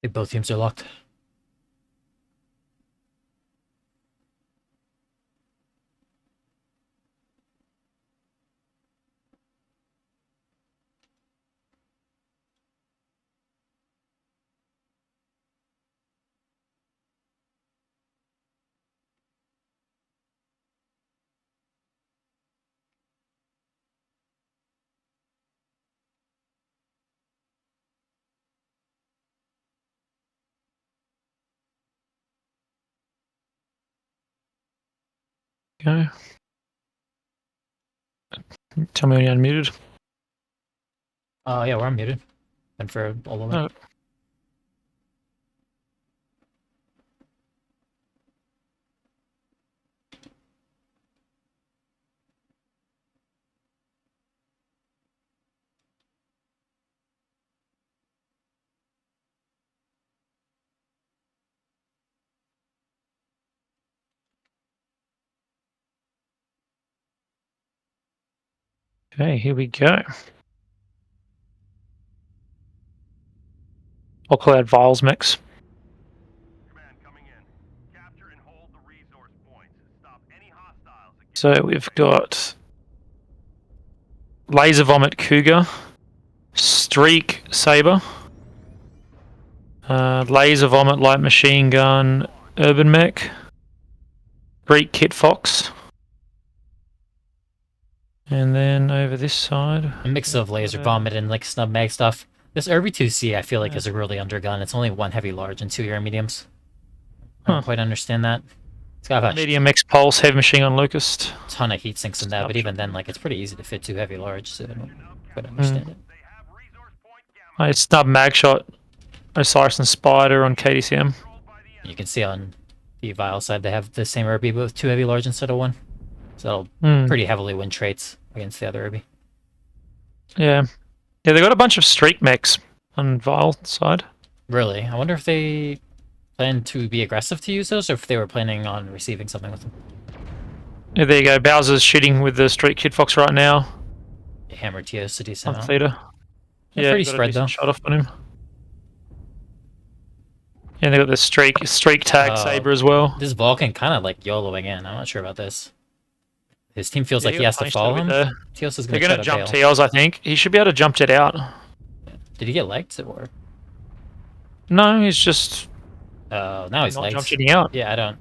think both teams are locked. Okay. Tell me when you're unmuted. Yeah, we're unmuted. And for all of it. Oh. Okay, here we go. I'll call out Viles mix. So we've got Laser Vomit Cougar, Streak Saber, Laser Vomit Light Machine Gun Urban Mech, Greek Kit Fox, and then over this side, A mix of laser vomit and like snub mag stuff. This RB2C I feel like is a really undergun. It's only one heavy large and two air mediums. I don't quite understand that. It's got a medium X Pulse, Heavy Machine Gun Locust. ton of heat sinks in that, but even then, like, it's pretty easy to fit two heavy large, so I don't quite understand it. It's Snub Mag Shot, Osiris and Spider on KDCM. You can see on the Vile side they have the same RB, but with two heavy large instead of one. So that'll pretty heavily win traits against the other RB. Yeah. Yeah, they got a bunch of Streak mechs on Vile side. Really? I wonder if they plan to be aggressive to use those, or if they were planning on receiving something with them. Yeah, there you go. Bowser's shooting with the Streak Kid Fox right now. Hammer TOs to decent On Theta. Yeah, pretty spread though. Shot off on him. Yeah, they got the streak tag Saber as well. This Vulcan kind of like YOLOing in. I'm not sure about this. His team feels like he has to follow him. Teos is They're going to jump Teos, I think. He should be able to jump Jet out. Did he get legged or? No, he's just. Oh, now he's legged. Jump jetting out. Yeah, I don't.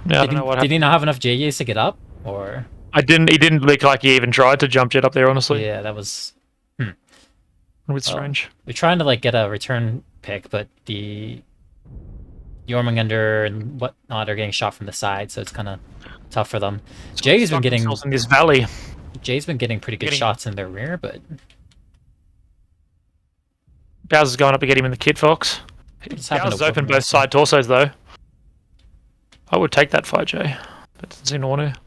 Yeah, I don't know what happened. Did he not have enough JJs to get up, or? He didn't look like he even tried to jump Jet up there, honestly. Yeah, that was. A bit strange. We're trying to like get a return pick, but the Jormungandr and whatnot are getting shot from the side, so it's kind of tough for them. Jay's been getting in this valley. Jay's been getting pretty good shots in their rear, but Bowser's going up to get him in the Kid Fox. Bowser's open both side torsos though. I would take that fight, Jay, but doesn't seem to want to.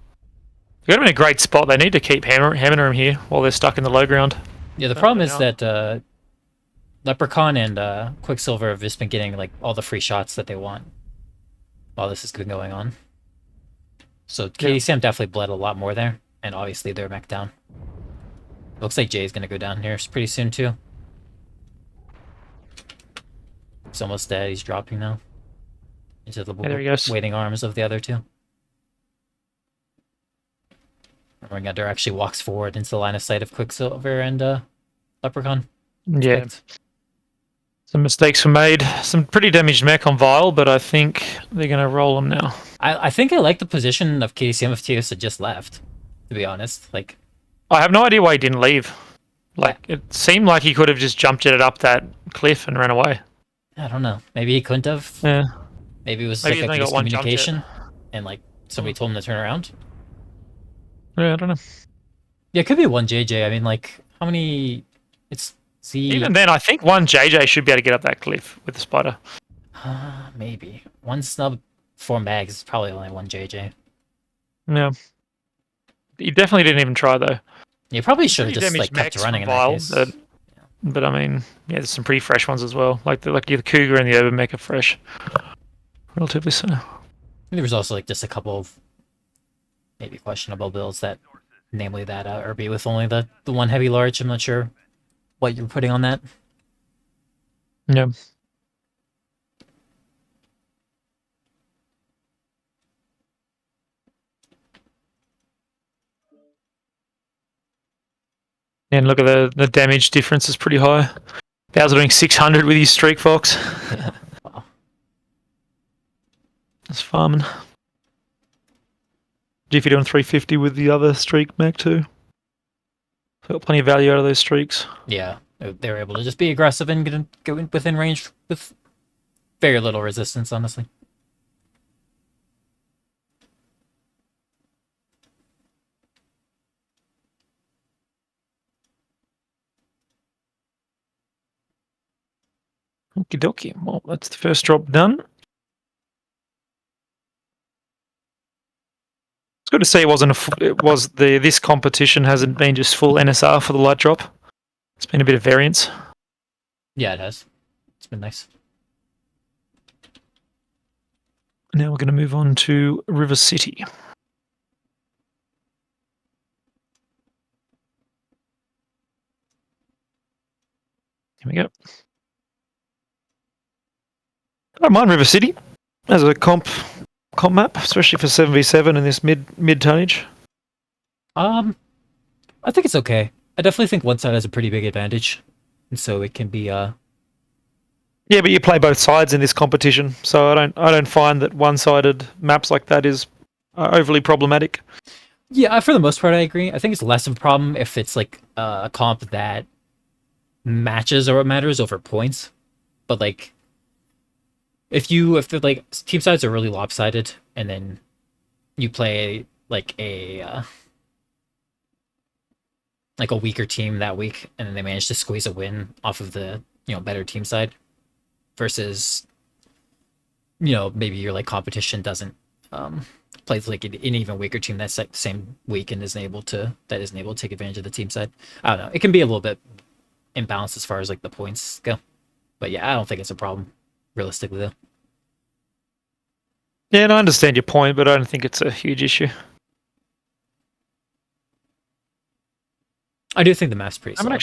They've got him in a great spot. They need to keep hammering him here while they're stuck in the low ground. Yeah, the problem is that Leprechaun and Quicksilver have just been getting like all the free shots that they want while this has been going on. So KDCM definitely bled a lot more there, and obviously they're mech down. Looks like Jay's gonna go down here pretty soon too. He's almost dead. He's dropping now into the waiting arms of the other two. Jormungandr actually walks forward into the line of sight of Quicksilver and Leprechaun. Yeah. Some mistakes were made. Some pretty damaged mech on Vile, but I think they're going to roll them now. I think I like the position of KDCM if Teos had just left, to be honest. Like, I have no idea why he didn't leave. Like, it seemed like he could have just jumped it up that cliff and ran away. I don't know. Maybe he couldn't have. Yeah. Maybe it was like a miscommunication and like somebody told him to turn around. Yeah, I don't know. Yeah, it could be one JJ. I mean, like, how many... It's... Even then, I think one JJ should be able to get up that cliff with the spider. Maybe. One snub, 4 mags is probably only one JJ. Yeah. He definitely didn't even try, though. You probably should have just, like, kept running in that case. But I mean, yeah, there's some pretty fresh ones as well. Like the Cougar and the Urban Mech are fresh. Relatively so. There was also, like, just a couple of maybe questionable builds that... Namely that RB with only the one heavy large. I'm not sure what you're putting on that. Yeah. And look at the damage difference is pretty high. Bowser doing 600 with his Streak Fox. Yeah. Wow. That's farming. Jiffy doing 350 with the other Streak Mac too. Got plenty of value out of those streaks. Yeah, they were able to just be aggressive and go within range with very little resistance, honestly. Okie dokie. Well, that's the first drop done. It's good to see this competition hasn't been just full NSR for the light drop. It's been a bit of variance. Yeah, it has. It's been nice. Now we're going to move on to River City. Here we go. I don't mind River City as a comp map, especially for 7v7 in this mid tonnage. I think it's okay. I definitely think one side has a pretty big advantage, and so it can be Yeah, but you play both sides in this competition, so I don't find that one-sided maps like that is overly problematic. Yeah, for the most part, I agree. I think it's less of a problem if it's like a comp that matches or what matters over points. But like, if the like team sides are really lopsided, and then you play like a weaker team that week, and then they manage to squeeze a win off of the better team side, versus maybe your like competition doesn't plays like an even weaker team that's like the same week and isn't able to take advantage of the team side. I don't know. It can be a little bit imbalanced as far as like the points go, but yeah, I don't think it's a problem realistically though. Yeah, and I understand your point, but I don't think it's a huge issue. I do think the map's pretty solid.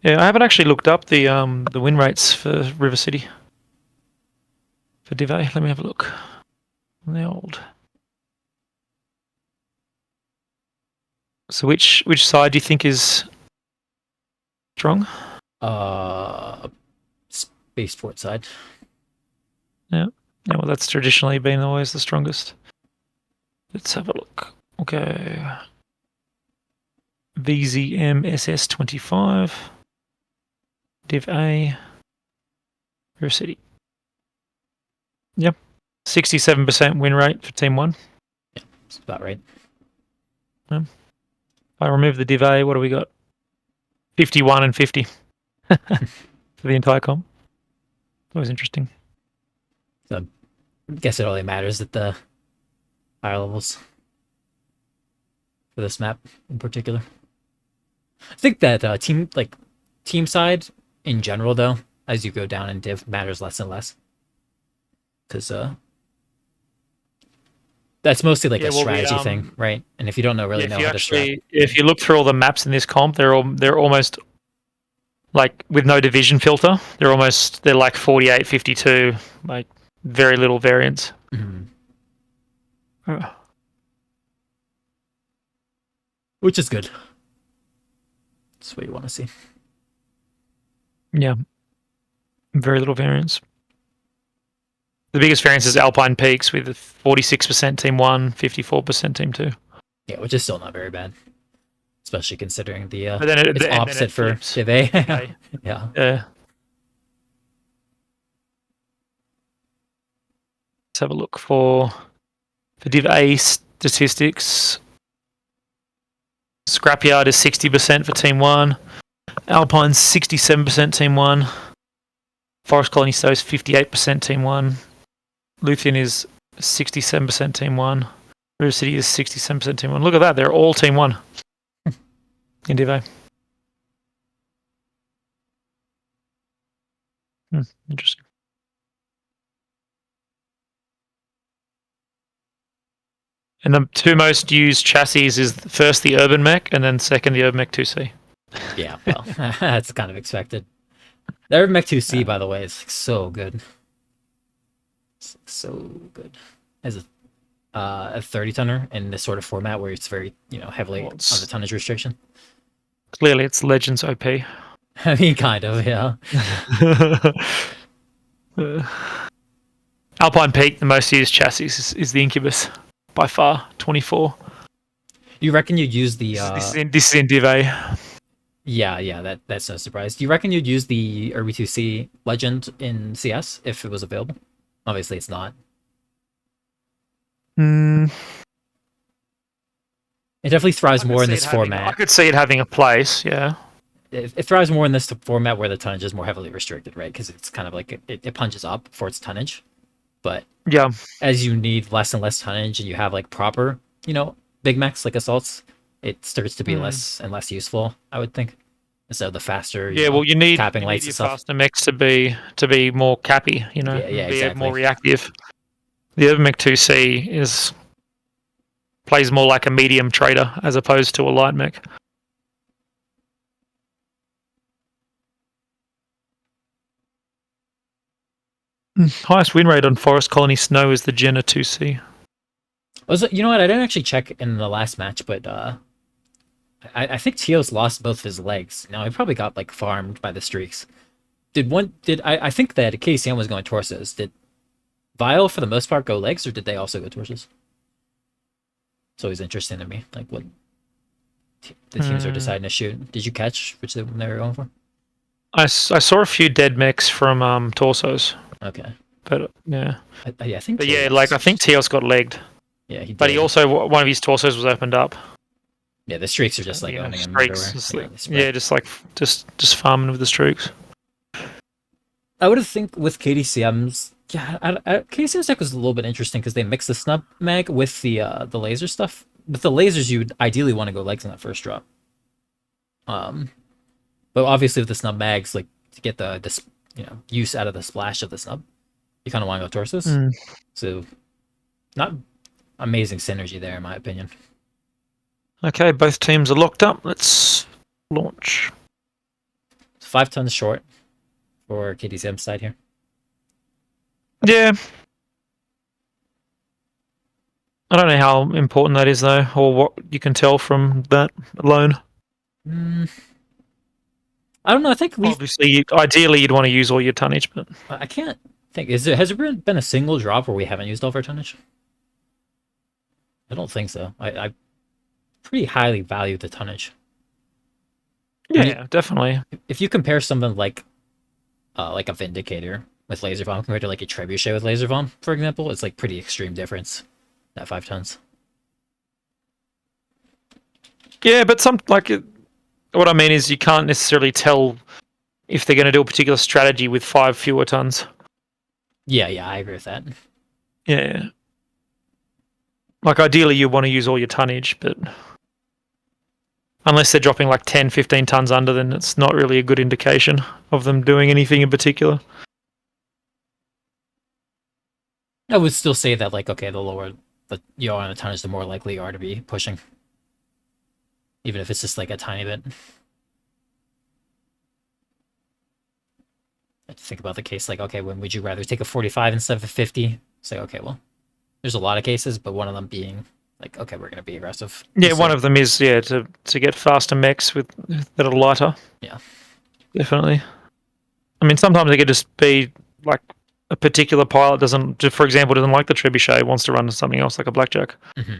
I haven't actually looked up the win rates for River City for Div A. Let me have a look. The old. So which side do you think is strong? Spaceport side. Yeah. Yeah, well, that's traditionally been always the strongest. Let's have a look. Okay. VZMSS 25. Div A. River City. Yep. 67% win rate for Team 1. Yeah, that's about right. If I remove the Div A, what do we got? 51 and 50 for the entire comp. Always interesting. So I guess it only matters at the higher levels for this map in particular. I think that team side in general, though, as you go down in Div, matters less and less, because that's mostly like a strategy thing, right? And if you don't know how to strat, if you look through all the maps in this comp, they're almost like with no division filter. They're like 48, 52, like very little variance. Mm-hmm. Which is good. That's what you want to see. Yeah. Very little variance. The biggest variance is Alpine Peaks with 46% Team 1, 54% Team 2. Yeah, which is still not very bad. Especially considering the it's opposite for Div A. Okay. Yeah. Let's have a look for Div A statistics. Scrapyard is 60% for Team 1. Alpine's 67% Team 1. Forest Colony Stowe is 58% Team 1. Luthien is 67% Team 1. River City is 67% Team 1. Look at that. They're all Team 1 in Div A. Interesting. And the two most used chassis is first the Urban Mech and then second the Urban Mech 2C. Yeah, well, that's kind of expected. The Urban Mech 2C, by the way, is like so good. It's like so good. As a 30 tonner in this sort of format where it's very heavily on the tonnage restriction. Clearly, it's Legends OP. I mean, kind of, yeah. Alpine Peak, the most used chassis is the Incubus by far, 24. You reckon you'd use the This is in Div A. Yeah, that's no surprise. Do you reckon you'd use the RB2C Legend in CS if it was available? Obviously, it's not. Hmm. It definitely thrives more in this format. I could see it having a place, yeah. It thrives more in this format where the tonnage is more heavily restricted, right? Because it's kind of like it punches up for its tonnage. But yeah, as you need less and less tonnage and you have like proper, big mechs like assaults, it starts to be less and less useful, I would think. So the faster, you need capping lights your and stuff. faster mechs to be more cappy, Yeah, be exactly. more reactive. The other mech 2C plays more like a medium trader as opposed to a light mech. Highest win rate on Forest Colony Snow is the Jenna 2C. You know what? I didn't actually check in the last match, but I think Teos lost both of his legs. Now he probably got like farmed by the streaks. I think that KDCM was going torsos. Did Vile for the most part go legs, or did they also go torsos? It's always interesting to me, like what the teams are deciding to shoot. Did you catch which they were going for? I saw a few dead mechs from torsos. Okay, but yeah, I think. But yeah, like I think Teos got legged. Yeah, he did. But he also one of his torsos was opened up. Yeah, the streaks are just like owning him everywhere. Just farming with the streaks. I would have think with KDCM's, KDCM's deck was a little bit interesting because they mixed the snub mag with the laser stuff. With the lasers, you'd ideally want to go legs in that first drop. But obviously with the snub mags, like to get the use out of the splash of the snub, you kind of want to go torsos. So, not amazing synergy there, in my opinion. Okay, both teams are locked up. Let's launch. 5 tons short for KDCM side here. Yeah. I don't know how important that is, though, or what you can tell from that alone. I don't know. I think obviously, ideally, you'd want to use all your tonnage, but I can't think. Has there been a single drop where we haven't used all of our tonnage? I don't think so. I pretty highly value the tonnage. Yeah, definitely. If you compare something like a Vindicator with laser bomb compared to like a Trebuchet with laser bomb, for example, it's like pretty extreme difference. That 5 tons. Yeah, but what I mean is you can't necessarily tell if they're going to do a particular strategy with 5 fewer tons. Yeah, I agree with that. Yeah. Like ideally you want to use all your tonnage, but unless they're dropping like 10, 15 tons under, then it's not really a good indication of them doing anything in particular. I would still say that, like, okay, the lower you are on a tonnage, the more likely you are to be pushing. Even if it's just like a tiny bit. I have to think about the case, like, okay, when would you rather take a 45 instead of a 50? It's like, okay, well, there's a lot of cases, but one of them being like, okay, we're going to be aggressive. Yeah, so, one of them is, to get faster mechs that are lighter. Yeah. Definitely. I mean, sometimes it could just be like a particular pilot for example, doesn't like the Trebuchet, wants to run something else like a Blackjack. Mm-hmm.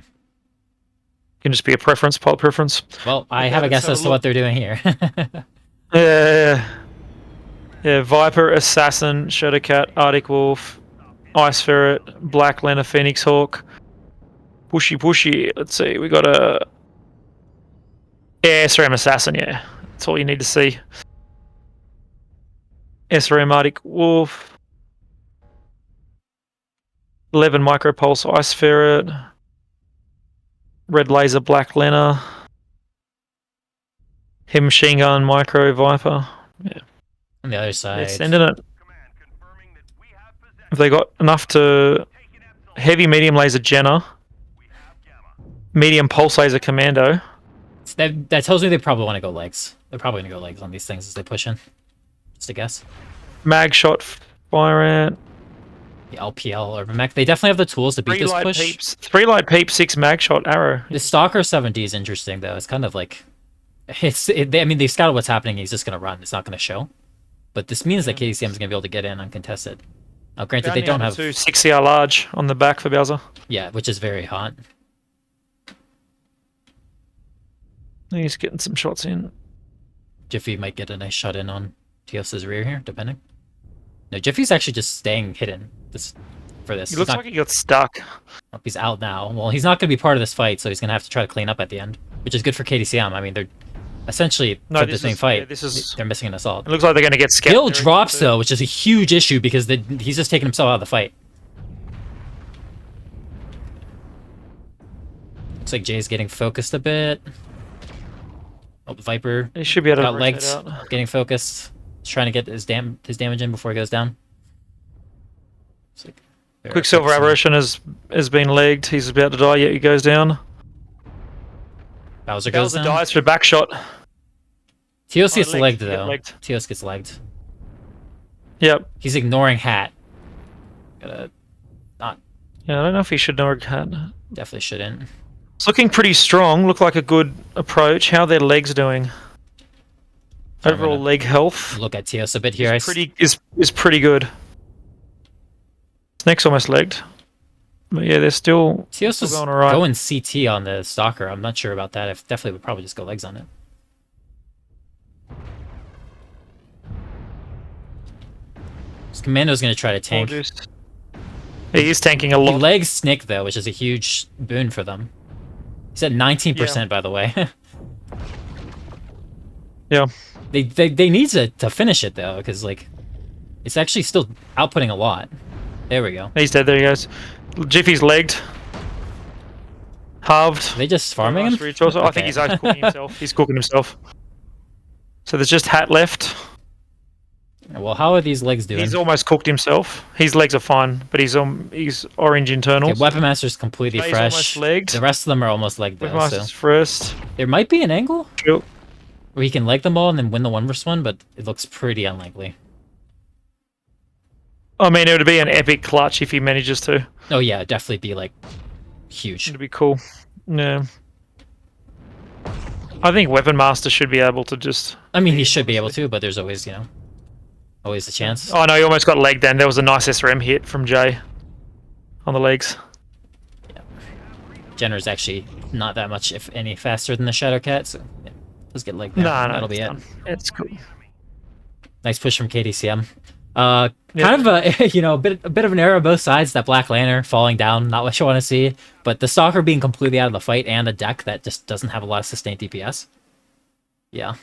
Can just be a pilot preference. Well, I have a guess as to what they're doing here. Yeah, Viper, Assassin, Shadowcat, Arctic Wolf, Ice Ferret, Black Lena, Phoenix Hawk, Pushy. Let's see, we got a SRM Assassin. Yeah, that's all you need to see. SRM Arctic Wolf, 11 Micropulse Ice Ferret, Red Laser Black Lena, Him Machine Gun Micro Viper. Yeah. On the other side, sending it. Have they got enough to heavy medium laser Jenna, medium pulse laser Commando? That tells me they probably want to go legs. They're probably going to go legs on these things as they push in. Just a guess. Mag shot Fire Ant. The LPL or mech. They definitely have the tools to beat this push. Peeps, 3 light peeps, 6 mag shot arrow. The Stalker 7D is interesting though. It's kind of like I mean, they scouted what's happening. He's just gonna run. It's not gonna show. But this means that KDCM is gonna be able to get in uncontested. Granted, they don't have 6CR large on the back for Bowser. Yeah, which is very hot. He's getting some shots in. Jiffy might get a nice shot in on Teos's rear here, depending. No, Jiffy's actually just staying hidden for this. He looks like he got stuck. Oh, he's out now. Well, he's not going to be part of this fight, so he's going to have to try to clean up at the end, which is good for KDCM. I mean, they're essentially for this main fight. Yeah, they're missing an assault. It looks like they're going to get scared. Gil drops though, which is a huge issue because he's just taking himself out of the fight. Looks like Jay's getting focused a bit. Oh, Viper. He should be able to got legged, getting focused. He's trying to get his damage in before he goes down. Like Quicksilver Aberration has been legged. He's about to die, yet he goes down. Bowser goes down. Dies for back shot. Teos gets legged though. Teos gets legged. Yep. He's ignoring Hat. Gotta not. Yeah, I don't know if he should ignore Hat. Definitely shouldn't. It's looking pretty strong. Look like a good approach. How are their legs doing? Overall leg health. Look at Teos a bit here. Is pretty good. Neck's almost legged. But yeah, they're still Teos is going alright. Going CT on the Stalker. I'm not sure about that. I definitely would probably just go legs on it. This Commando's going to try to tank. He is tanking a lot. He legs Snick though, which is a huge boon for them. He's at 19%, by the way. Yeah. They need to finish it though, because like it's actually still outputting a lot. There we go. He's dead. There he goes. Jiffy's legged. Halved. Are they just farming him? Okay. I think he's cooking himself. He's cooking himself. So there's just Hat left. Well, how are these legs doing? He's almost cooked himself. His legs are fine, but he's orange internals. Okay, Weapon Master's completely fresh. Almost legged. The rest of them are almost legged though. Weapon Master's first. There might be an angle sure. where he can leg them all and then win the 1v1, but it looks pretty unlikely. I mean, it would be an epic clutch if he manages to. Oh yeah, it'd definitely be like huge. It'd be cool. Yeah. I think Weapon Master should be able to just... I mean, he should be able to, but there's always, always a chance. Oh no, he almost got legged then. There was a nice SRM hit from Jay on the legs. Yeah. Jenner's actually not that much, if any, faster than the Shadow Cat, so yeah, let's get legged there. No, that'll be it. It's cool. Nice push from KDCM. Kind of a bit of an error on both sides. That Black Lantern falling down, not what you want to see. But the Stalker being completely out of the fight, and a deck that just doesn't have a lot of sustained DPS. Yeah.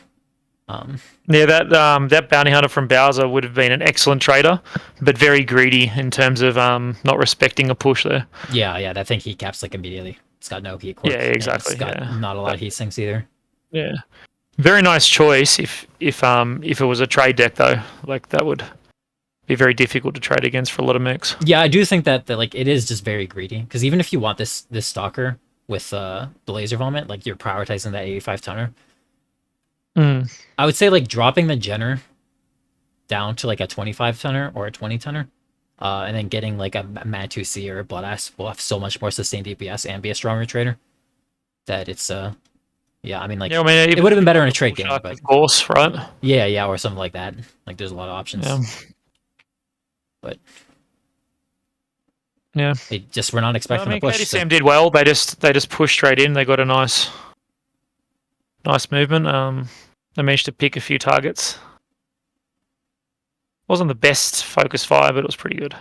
Yeah, that bounty hunter from Bowser would have been an excellent trader, but very greedy in terms of not respecting a push there. Yeah, that thing heat caps like immediately. It's got no heat quirk. Yeah, exactly. It's got not a lot of heat sinks either. Yeah, very nice choice. If it was a trade deck though, like that would be very difficult to trade against for a lot of mechs. Yeah, I do think that like it is just very greedy, because even if you want this Stalker with the laser vomit, like you're prioritizing that 85 tonner. I would say like dropping the Jenner down to like a 25 tonner or a 20 tonner, and then getting like a Mad2C or a Bloodass will have so much more sustained DPS and be a stronger trader. That it's yeah, I mean like it would have been better in a trade game, but of course, right? Yeah, or something like that. Like there's a lot of options. Yeah. But yeah, they just were not expecting the push. KDCM did well. They just pushed straight in. They got a nice movement. They managed to pick a few targets. Wasn't the best focus fire, but it was pretty good.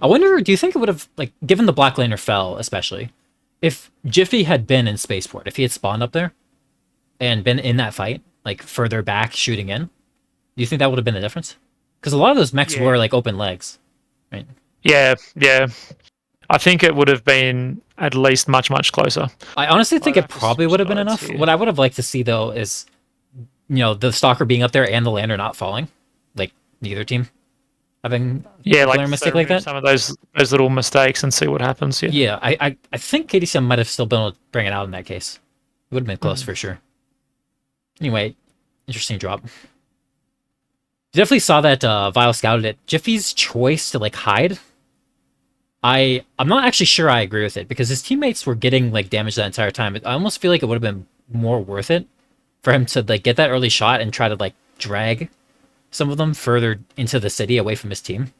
I wonder, do you think it would have, like, given the Black Lantern fell, especially, if Jiffy had been in Spaceport, if he had spawned up there and been in that fight, like further back shooting in, do you think that would have been the difference? Because a lot of those mechs were like open legs, right? Yeah. I think it would have been at least much closer. I honestly think it probably would have been enough. What I would have liked to see though is, the Stalker being up there and the Lantern not falling, like neither team having like a mistake like that. Some of those little mistakes and see what happens. Yeah, I think KDCM might have still been able to bring it out in that case. It would have been close for sure. Anyway, interesting drop. You definitely saw that Vile scouted it. Jiffy's choice to like hide. I'm not actually sure I agree with it, because his teammates were getting like damage that entire time. I almost feel like it would have been more worth it for him to like get that early shot and try to like drag some of them further into the city away from his team.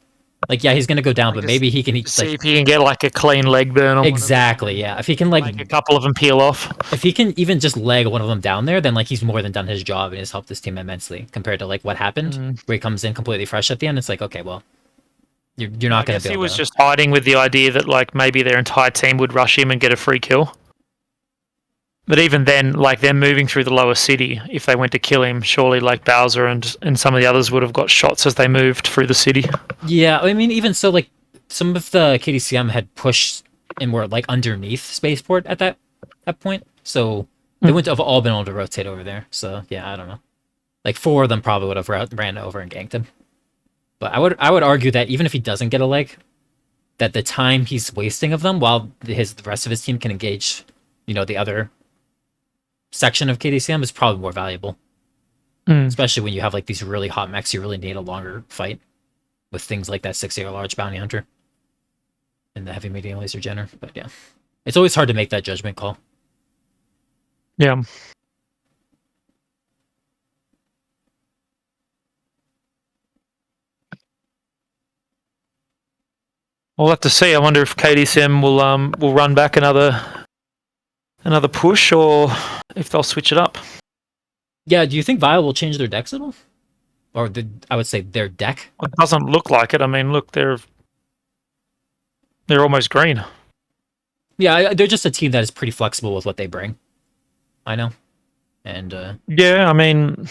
Like, yeah, he's gonna go down, but maybe he can see if he can get like a clean leg burn on exactly. Yeah, if he can like make a couple of them peel off. If he can even just leg one of them down there, then like he's more than done his job and has helped his team immensely compared to like what happened where he comes in completely fresh at the end. It's like, okay, well, you're not going to be able to. He was just hiding with the idea that like maybe their entire team would rush him and get a free kill. But even then, like they're moving through the lower city. If they went to kill him, surely like Bowser and some of the others would have got shots as they moved through the city. Yeah, I mean, even so, like some of the KDCM had pushed and were like underneath Spaceport at that point, so they wouldn't have all been able to rotate over there. So yeah, I don't know. Like 4 of them probably would have ran over and ganked him. But I would argue that even if he doesn't get a leg, that the time he's wasting of them while the rest of his team can engage, the other section of KDCM is probably more valuable. Especially when you have like these really hot mechs, you really need a longer fight with things like that 6-AR large bounty hunter and the heavy medium laser Jenner. But yeah, it's always hard to make that judgment call. Yeah. We'll have to see. I wonder if KDCM will run back another push, or if they'll switch it up. Yeah, do you think Vile will change their decks at all? Or I would say their deck? It doesn't look like it. I mean, look, they're almost green. Yeah, they're just a team that is pretty flexible with what they bring. I know. And yeah, I mean,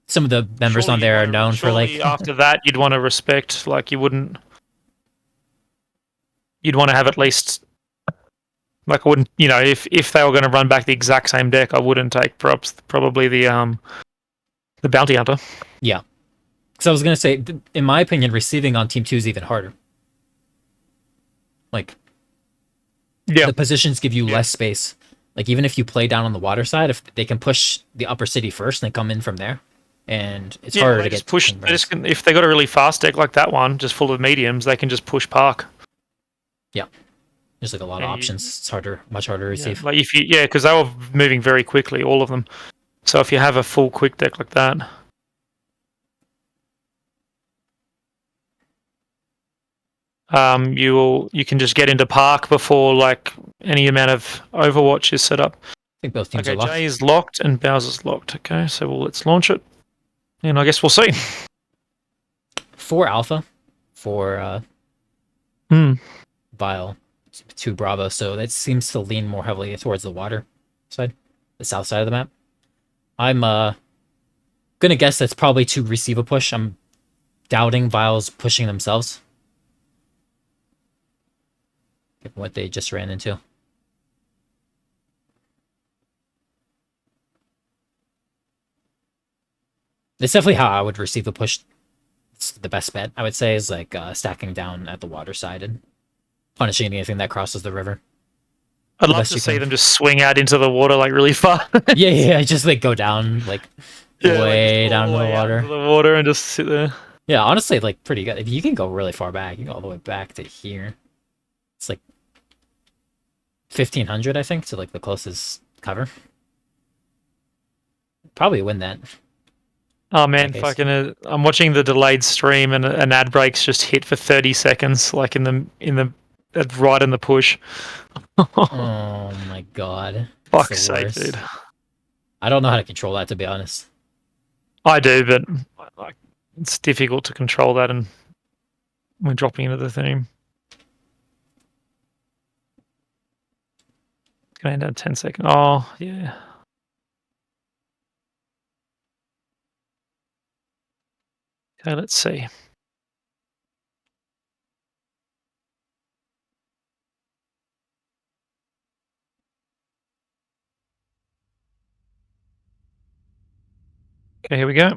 some of the members on there are known for like after that you'd want to respect, like you'd want to have at least, like I wouldn't, if they were going to run back the exact same deck, I wouldn't take probably the bounty hunter. Yeah. Because I was going to say, in my opinion, receiving on Team 2 is even harder. Like, the positions give you less space. Like, even if you play down on the water side, if they can push the upper city first and then come in from there, and it's harder to get push. If they got a really fast deck like that one, just full of mediums, they can just push park. Yeah. There's like a lot of options. It's much harder to receive. Like because they were moving very quickly, all of them. So if you have a full quick deck like that, you can just get into park before like any amount of Overwatch is set up. I think both teams are locked. Jay is locked and Bowser's locked. Okay, so let's launch it, and I guess we'll see. 4 Alpha, for Vile, 2 Bravo, so that seems to lean more heavily towards the water side, the south side of the map. I'm gonna guess that's probably to receive a push. I'm doubting Vile's pushing themselves, given what they just ran into. It's definitely how I would receive a push. It's the best bet, I would say, is like stacking down at the water side and punishing anything that crosses the river. I'd love to see them just swing out into the water like really far. yeah, just like go down like way down in the water. The water and just sit there. Yeah, honestly, like pretty good. If you can go really far back, you can go all the way back to here. It's like 1,500, I think, to like the closest cover. Probably win that. Oh man, fucking! I'm watching the delayed stream and an ad break's just hit for 30 seconds, like right in the push. Oh my god! Fuck's sake, dude! I don't know how to control that, to be honest. I do, but like it's difficult to control that, and we're dropping into the theme. It's gonna end at 10 seconds. Oh yeah. Okay, let's see. Okay, here we go.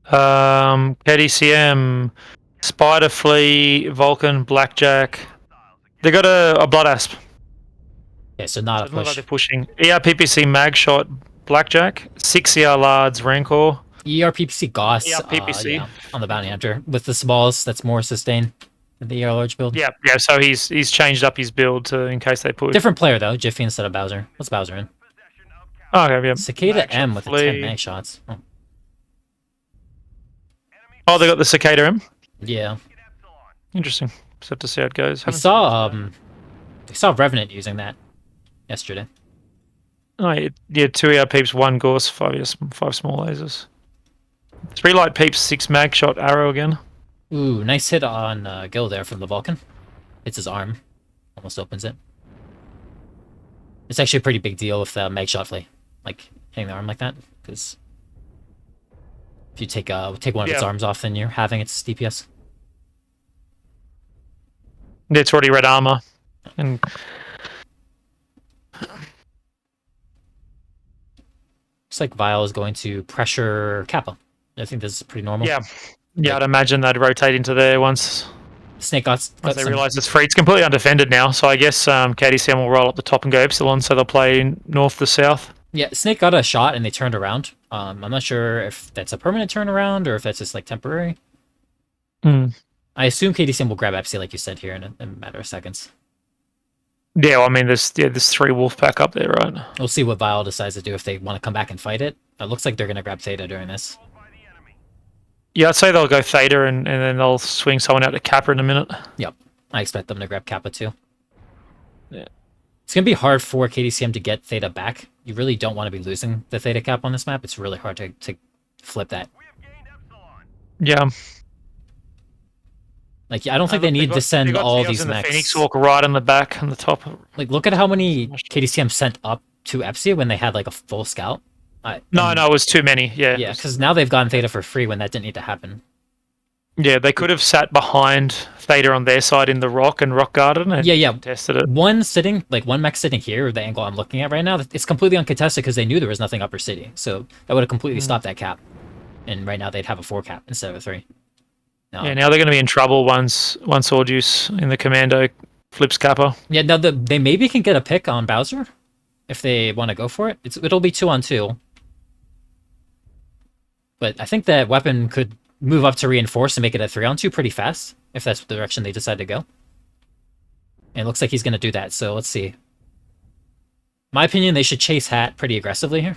KDCM, Spider Flea, Vulcan, Blackjack. They got a Blood Asp. Yeah, so not a push. Like they're pushing ERPPC, Magshot, Blackjack, 6ER Lards, Rancor. ERPPC Goss ERPPC. on the Bounty Hunter. With the smalls, that's more sustained. The large build. Yeah. So he's changed up his build to in case they push. Different player though, Jiffy instead of Bowser. What's Bowser in? Oh, okay, yeah. Cicada M with the 10 mag shots. Oh, they got the Cicada M. Yeah. Interesting. Just have to see how it goes. We saw Revenant using that yesterday. Oh yeah, 2 ER peeps, 1 Gorse, 5 small lasers. 3 light peeps, 6 mag shot arrow again. Ooh, nice hit on Gil there from the Vulcan. Hits his arm. Almost opens it. It's actually a pretty big deal with mag shot flea, like hitting the arm like that, because if you take one of its arms off, then you're having its DPS. It's already red armor, and looks like Vile is going to pressure Kappa. I think this is pretty normal. Yeah, I'd imagine they'd rotate into there once. Snake got they realise it's free. It's completely undefended now, so I guess KDCM will roll up the top and go Epsilon, so they'll play north to south. Yeah, Snake got a shot and they turned around. I'm not sure if that's a permanent turnaround or if that's just like temporary. I assume KDCM will grab Epsi, like you said here, in a matter of seconds. Yeah, well, I mean, there's 3 Wolfpack up there, right? We'll see what Vile decides to do if they want to come back and fight it. It looks like they're going to grab Theta during this. Yeah, I'd say they'll go Theta and then they'll swing someone out to Kappa in a minute. Yep, I expect them to grab Kappa too. Yeah. It's going to be hard for KDCM to get Theta back. You really don't want to be losing the Theta cap on this map. It's really hard to flip that. Yeah. Like, I don't think they need to send all these mechs. The Phoenix walk right on the back and the top. Like, look at how many KDCM sent up to Epsia when they had like a full scout. No, it was too many. Yeah. Yeah, because now they've gotten Theta for free when that didn't need to happen. Yeah, they could have sat behind Theta on their side in the rock and rock garden and tested it. One mech sitting here, the angle I'm looking at right now, it's completely uncontested because they knew there was nothing upper city. So that would have completely stopped that cap. And right now they'd have a 4 cap instead of a 3. Yeah, now they're going to be in trouble once Orduce in the commando flips Kappa. Yeah, now they maybe can get a pick on Bowser if they want to go for it. It'll be 2-on-2. But I think that weapon could move up to reinforce and make it a 3-on-2 pretty fast, if that's the direction they decide to go. And it looks like he's going to do that, so let's see. My opinion, they should chase Hat pretty aggressively here.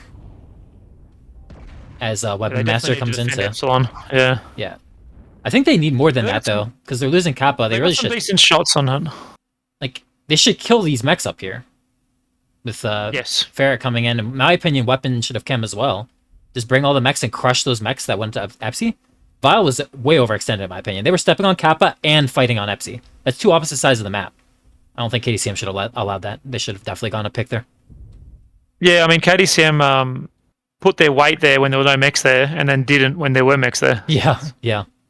As Weapon Master comes into... Epsilon. Yeah. Yeah. I think they need more than that, though, because they're losing Kappa. They really should... decent shots on it. Like, they should kill these mechs up here. With Ferret coming in. In my opinion, Weapon should have come as well. Just bring all the mechs and crush those mechs that went to Epsi. Vile was way overextended, in my opinion. They were stepping on Kappa and fighting on Epsi. That's 2 opposite sides of the map. I don't think KDCM should have allowed that. They should have definitely gone a pick there. Yeah, I mean, KDCM put their weight there when there were no mechs there, and then didn't when there were mechs there. Yeah.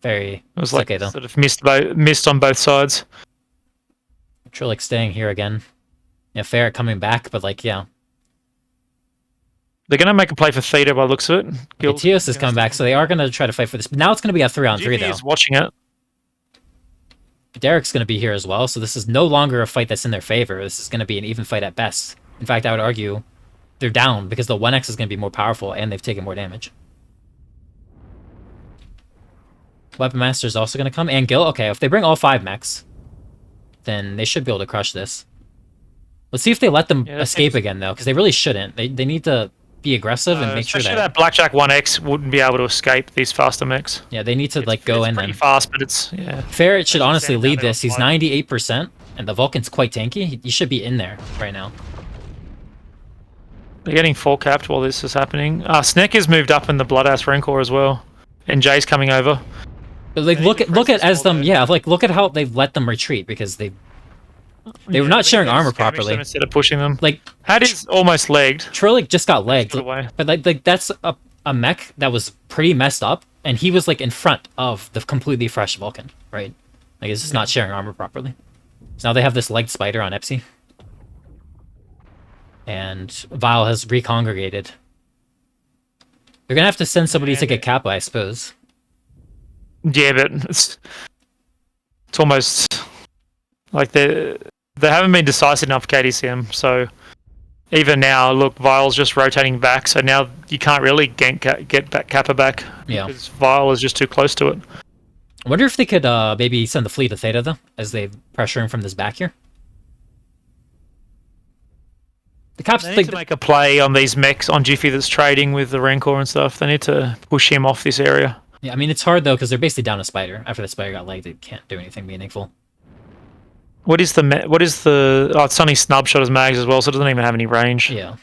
Very... It was like, sort of missed on both sides. Trillic staying here again. Yeah, Ferret coming back, but like, yeah. They're going to make a play for Theta by the looks of it. Tios is coming back, so they are going to try to fight for this. But now it's going to be a 3-on-3, though. He's watching it. Derek's going to be here as well, so this is no longer a fight that's in their favor. This is going to be an even fight at best. In fact, I would argue they're down because the 1X is going to be more powerful and they've taken more damage. Weapon Master is also going to come, and Gil. Okay, if they bring all 5 mechs, then they should be able to crush this. Let's see if they let them escape again, though, because they really shouldn't. They need to be aggressive and make sure that Blackjack 1X wouldn't be able to escape these faster mechs. Yeah, they need to go in. It's pretty fast, but it's Ferret should honestly lead this. He's 98%, and the Vulcan's quite tanky. He should be in there right now. They're getting full capped while this is happening. Sneck has moved up in the Bloodass Rancor as well, and Jay's coming over. But like, look at how they've let them retreat because they were not sharing armor properly instead of pushing them. Like, Had is almost legged. Trillic just got legged, but like that's a mech that was pretty messed up, and he was like in front of the completely fresh Vulcan, right? Like, it's just not sharing armor properly. So now they have this legged spider on Epsi, and Vile has recongregated. They're gonna have to send somebody to get Kappa, I suppose. Yeah, but it's almost like they haven't been decisive enough for KDCM, so even now, look, Vile's just rotating back, so now you can't really get back Kappa back because Vile is just too close to it. I wonder if they could maybe send the fleet to Theta, though, as they pressure him from this back here. The cops They need to make a play on these mechs on Jiffy that's trading with the Rancor and stuff. They need to push him off this area. Yeah, I mean, it's hard, though, because they're basically down a spider. After the spider got legged, they can't do anything meaningful. What is the... Oh, it's only snub shot as mags as well, so it doesn't even have any range. Yeah.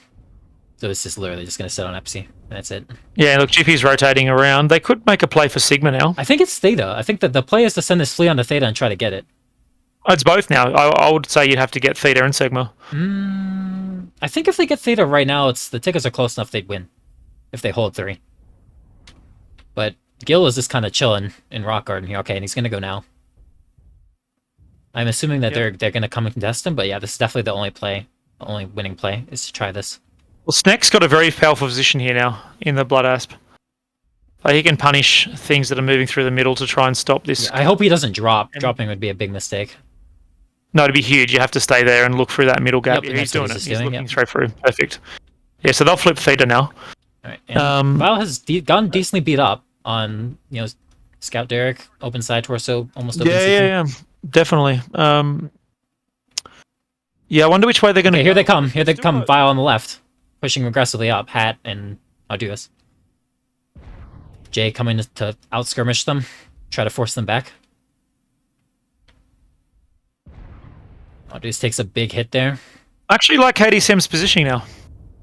So it's just literally just going to sit on Epsi, and that's it. Yeah, look, Jiffy's rotating around. They could make a play for Sigma now. I think it's Theta. I think that the play is to send this fleet onto Theta and try to get it. It's both now. I would say you'd have to get Theta and Sigma. I think if they get Theta right now, the tickets are close enough they'd win. If they hold 3. But Gil is just kind of chilling in Rock Garden here. Okay, and he's going to go now. I'm assuming that they're going to come and contest him, but yeah, this is definitely the only winning play, is to try this. Well, Snake's got a very powerful position here now in the Blood Asp. Like, he can punish things that are moving through the middle to try and stop this. Yeah, I hope he doesn't drop. Dropping would be a big mistake. No, it'd be huge. You have to stay there and look through that middle gap. Yep, he's doing it. He's looking straight through. Perfect. Yeah, so they'll flip Theta now. All right. And Val has gotten decently beat up on, Scout Derek, open side torso, almost open CT. Yeah, definitely. Yeah, I wonder which way they're going to go. Here they come. Here they come. Vile on the left, pushing aggressively up. Hat and Arduous. Jay coming to out-skirmish them, try to force them back. Arduous takes a big hit there. I actually like KDCM's positioning now.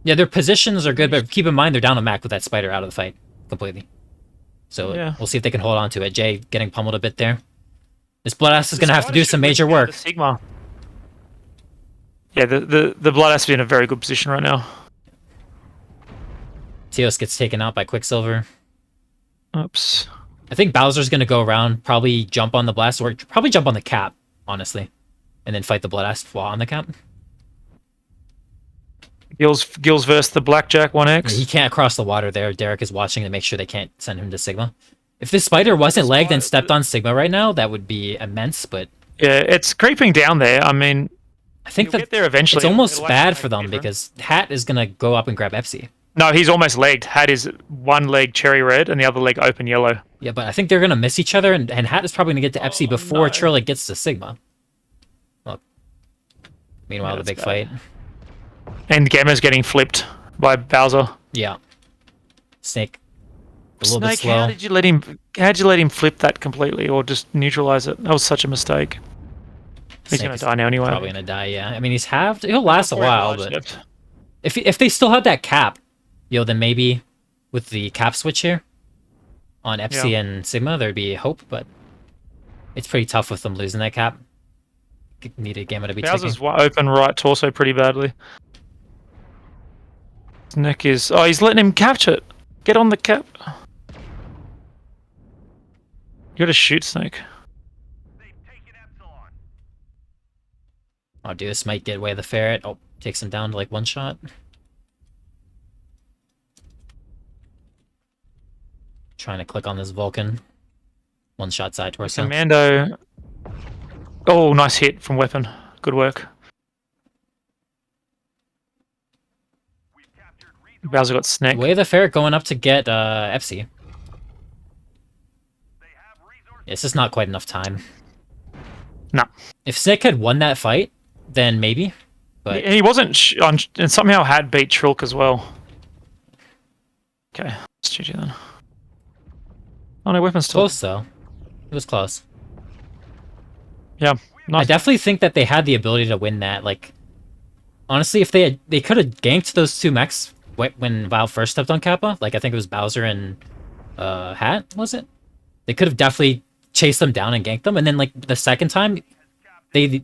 Yeah, their positions are good, but keep in mind they're down a Mac with that spider out of the fight completely. So we'll see if they can hold on to it. Jay getting pummeled a bit there. This Bloodass is going to have to do some major work. Sigma. Yeah, the Bloodass is in a very good position right now. Teos gets taken out by Quicksilver. Oops. I think Bowser's going to go around, probably jump on the blast, or probably jump on the cap, honestly. And then fight the Bloodass while on the cap. Gills versus the Blackjack 1X. He can't cross the water there. Derek is watching to make sure they can't send him to Sigma. If this spider wasn't legged and stepped on Sigma right now, that would be immense, but... Yeah, it's creeping down there. I mean, I think that get there eventually. It's almost bad for them because Hat is going to go up and grab Epsi. No, he's almost legged. Hat is one leg cherry red and the other leg open yellow. Yeah, but I think they're going to miss each other, and Hat is probably going to get to Epsi before Trillic gets to Sigma. Well, meanwhile, the big fight. And Gamma's getting flipped by Bowser. Yeah. Snake. A little bit slow. How'd you let him flip that completely or just neutralize it? That was such a mistake. He's going to die now anyway. Probably going to die, yeah. I mean, he'll last a while, but if they still had that cap, then maybe with the cap switch here on Epsi and Sigma, there'd be hope, but it's pretty tough with them losing that cap. Needed Gamma to be Bowser's open right torso pretty badly. Nick is... Oh, he's letting him capture it. Get on the cap. You gotta shoot Snake. Arduous might get away the ferret. Oh, takes him down to like one shot. Trying to click on this Vulcan. One shot side torso. Commando. Oh, nice hit from weapon. Good work. Bowser got snagged. Way the ferret going up to get FC. It's just not quite enough time. No. If Snick had won that fight, then maybe. But he wasn't and somehow had beat Trilk as well. Okay, let's GG then. Oh no, weapon's still close though. It was close. Yeah. Nice. I definitely think that they had the ability to win that. Like, honestly, if they could have ganked those two mechs when Val first stepped on Kappa. Like, I think it was Bowser and Hat, was it? They could have definitely chased them down and ganked them. And then, like, the second time, the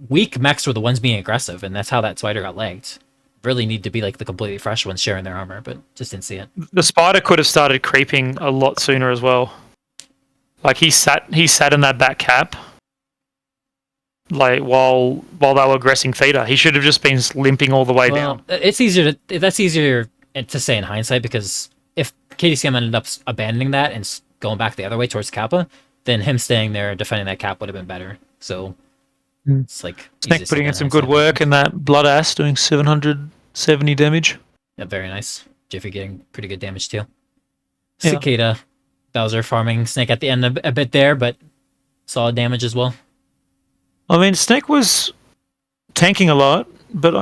weak mechs were the ones being aggressive, and that's how that spider got legged. Really need to be like the completely fresh ones sharing their armor, but just didn't see it. The spider could have started creeping a lot sooner as well. Like he sat in that back cap, like while they were aggressing Theta. He should have just been limping all the way down. That's easier to say in hindsight, because if KDCM ended up abandoning that and going back the other way towards Kappa, then him staying there defending that cap would have been better. So it's like Snake putting in some good work in that blood ass, doing 770 damage. Yeah, very nice. Jiffy getting pretty good damage too. Yeah. Cicada Bowser farming Snake at the end a bit there, but solid damage as well. I mean, Snake was tanking a lot, but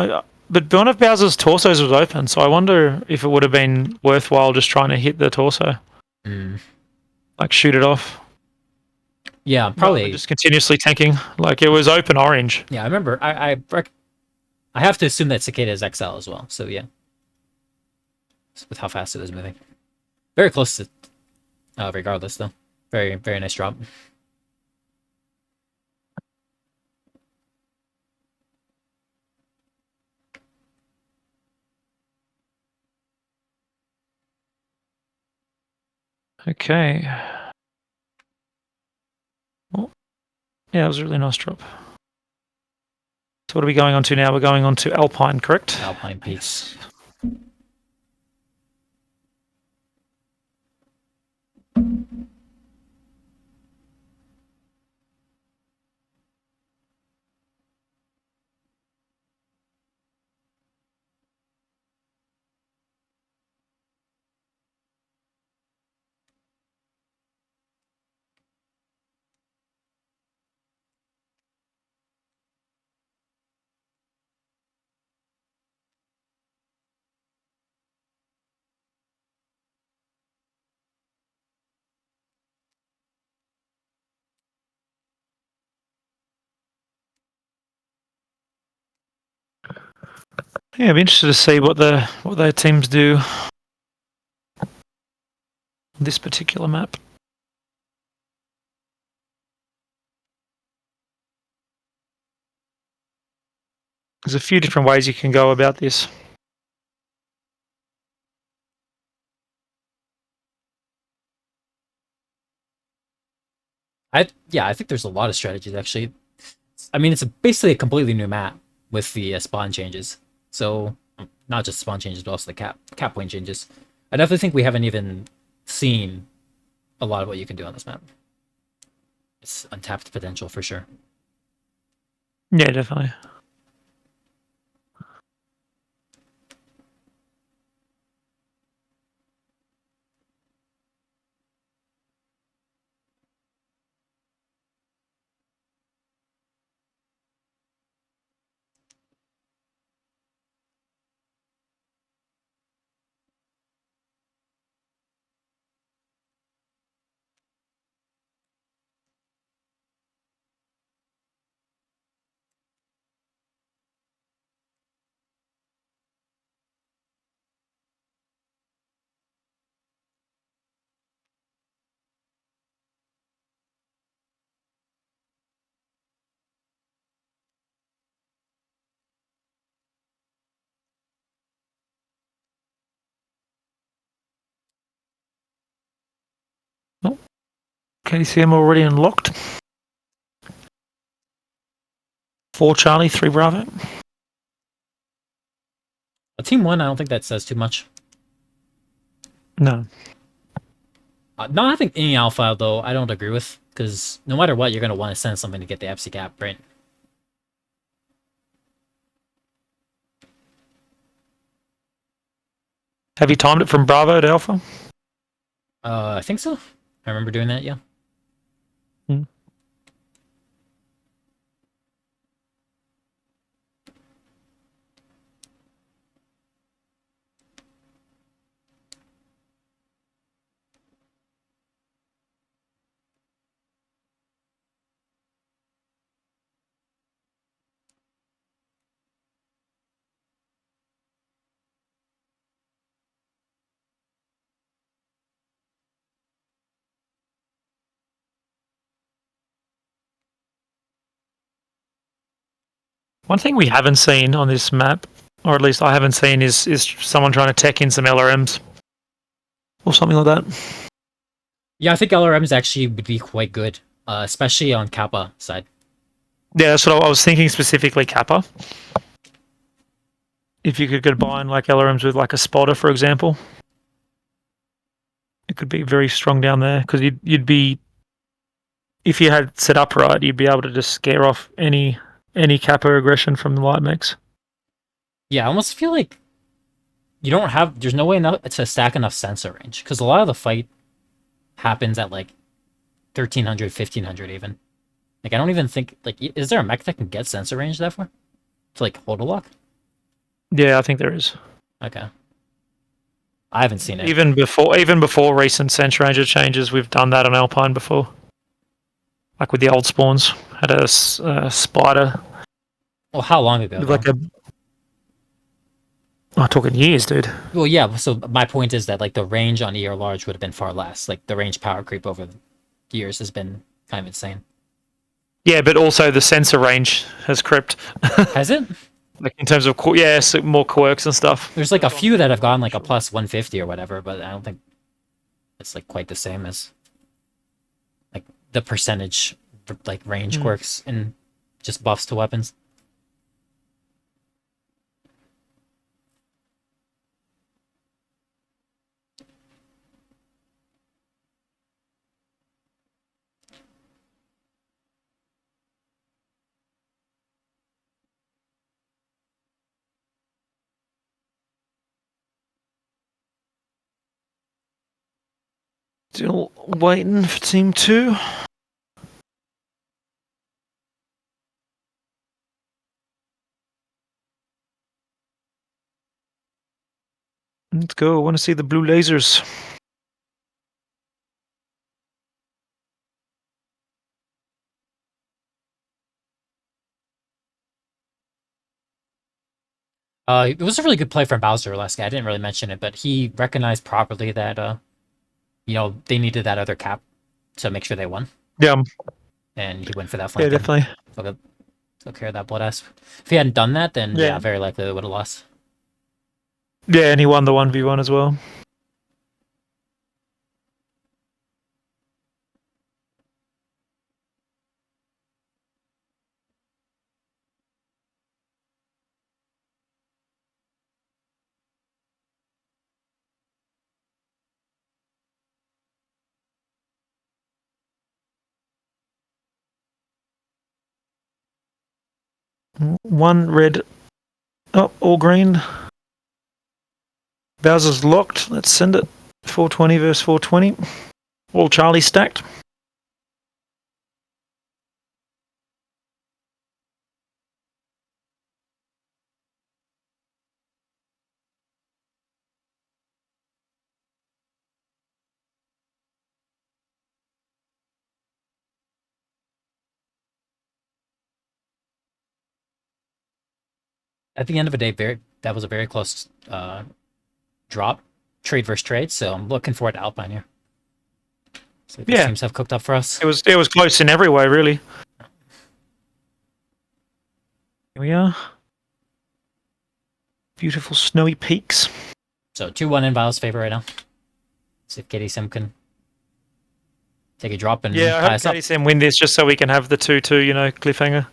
one of Bowser's torsos was open, so I wonder if it would have been worthwhile just trying to hit the torso, like shoot it off. Yeah, probably just continuously tanking. Like it was open orange. Yeah, I remember. I have to assume that Cicada is XL as well. So yeah, with how fast it was moving, very close to. Regardless, though, very nice drop. Okay. Oh, yeah, it was a really nice drop. So what are we going on to now? We're going on to Alpine, correct? Alpine Peaks. Yeah, I'd be interested to see what their teams do on this particular map. There's a few different ways you can go about this. I think there's a lot of strategies actually. I mean, it's basically a completely new map with the spawn changes. So not just spawn changes, but also the cap point changes. I definitely think we haven't even seen a lot of what you can do on this map. It's untapped potential for sure. Yeah, definitely. Oh, KDCM already unlocked. 4 Charlie, 3 Bravo. Team 1, I don't think that says too much. No. Not having any alpha, though, I don't agree with, because no matter what, you're going to want to send something to get the FC cap, right? Have you timed it from Bravo to Alpha? I think so. I remember doing that, yeah. One thing we haven't seen on this map, or at least I haven't seen, is someone trying to tech in some LRMs or something like that. Yeah, I think LRMs actually would be quite good, especially on Kappa side. Yeah, that's what I was thinking, specifically Kappa. If you could combine like LRMs with like a spotter, for example, it could be very strong down there, because you'd be, if you had set up right, you'd be able to just scare off any Kappa aggression from the light mix. Yeah, I almost feel like you don't have. There's no way to stack enough sensor range, because a lot of the fight happens at like 1300, 1500 even. Like I don't even think like is there a mech that can get sensor range that far? To like hold a lock? Yeah, I think there is. Okay. I haven't seen it. Even before recent sensor ranger changes, we've done that on Alpine before. Like with the old spawns, had a spider. Well, how long ago? Like a. I'm talking years, dude. Well, yeah. So my point is that like the range on ER large would have been far less. Like the range power creep over the years has been kind of insane. Yeah, but also the sensor range has crept. Has it? Like in terms of more quirks and stuff. There's like a few that have gone like a plus 150 or whatever, but I don't think it's like quite the same as like the percentage like range quirks and just buffs to weapons. Still waiting for Team 2. Let's go. I want to see the blue lasers. It was a really good play from Bowser last guy. I didn't really mention it, but he recognized properly that they needed that other cap to make sure they won. Yeah. And he went for that flank. Yeah, definitely. Took care of that blood asp. If he hadn't done that, then yeah very likely they would have lost. Yeah, and he won the 1v1 as well. One red. Oh, all green. Bowser's locked. Let's send it. 420 versus 420. All Charlie stacked. At the end of the day, that was a very close drop, trade versus trade. So I'm looking forward to Alpine here. So these teams have cooked up for us. It was close in every way, really. Here we are. Beautiful snowy peaks. So 2-1 in Val's favor right now. See if KDCM can take a drop and I hope KDCM win this just so we can have the 2-2, cliffhanger.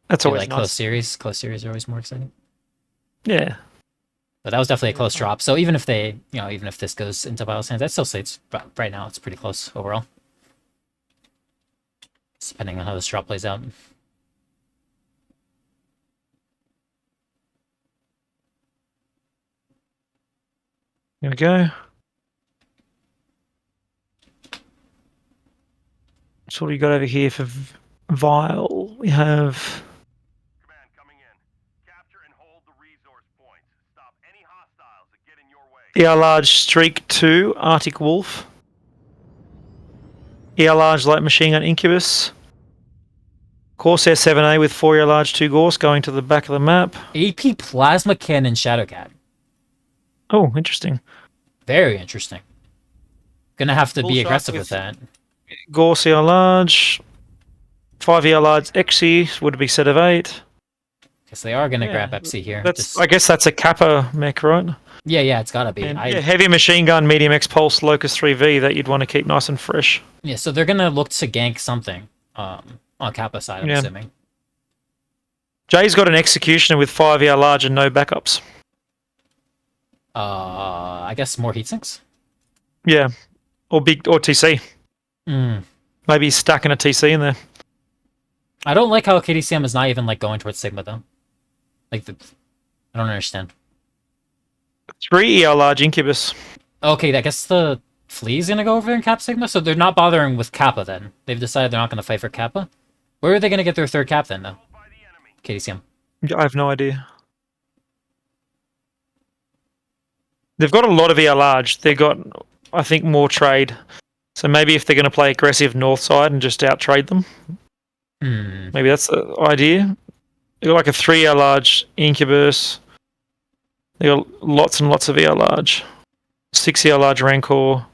That's always like nice. Close series are always more exciting. Yeah. But that was definitely a close drop. So even if even if this goes into Val's hands, I'd still say right now it's pretty close overall. Depending on how this drop plays out. Here we go. So what do we got over here for Vile? We have... Command coming in. Capture and hold the resource points. Stop any hostiles that get in your way. ER Large Streak 2, Arctic Wolf. ER Large Light Machine Gun Incubus. Corsair 7A with 4 ER Large 2 Gorse going to the back of the map. AP Plasma Cannon Shadowcat. Oh, interesting. Very interesting. Gonna have to be aggressive with that. Gorse ER Large. 5 ER Large XE would be set of 8. Guess they are gonna grab Epsi here. I guess that's a Kappa mech, right? Yeah, it's gotta be. And, heavy machine gun, medium X pulse, Locust 3V that you'd want to keep nice and fresh. Yeah, so they're gonna look to gank something on Kappa side, I'm assuming. Jay's got an executioner with 5 ER large and no backups. I guess more heatsinks? Yeah. Or TC. Maybe he's stacking a TC in there. I don't like how KDCM is not even like going towards Sigma though. I don't understand. 3 ER large Incubus. Okay, I guess the Flea's gonna go over there and cap Sigma, so they're not bothering with Kappa then. They've decided they're not gonna fight for Kappa. Where are they gonna get their third cap then, though? KDCM. I have no idea. They've got a lot of ER large. They've got, I think, more trade. So maybe if they're going to play aggressive north side and just out trade them, maybe that's the idea. They've got like a 3 ER large Incubus. They got lots and lots of ER large. 6 ER large Rancor.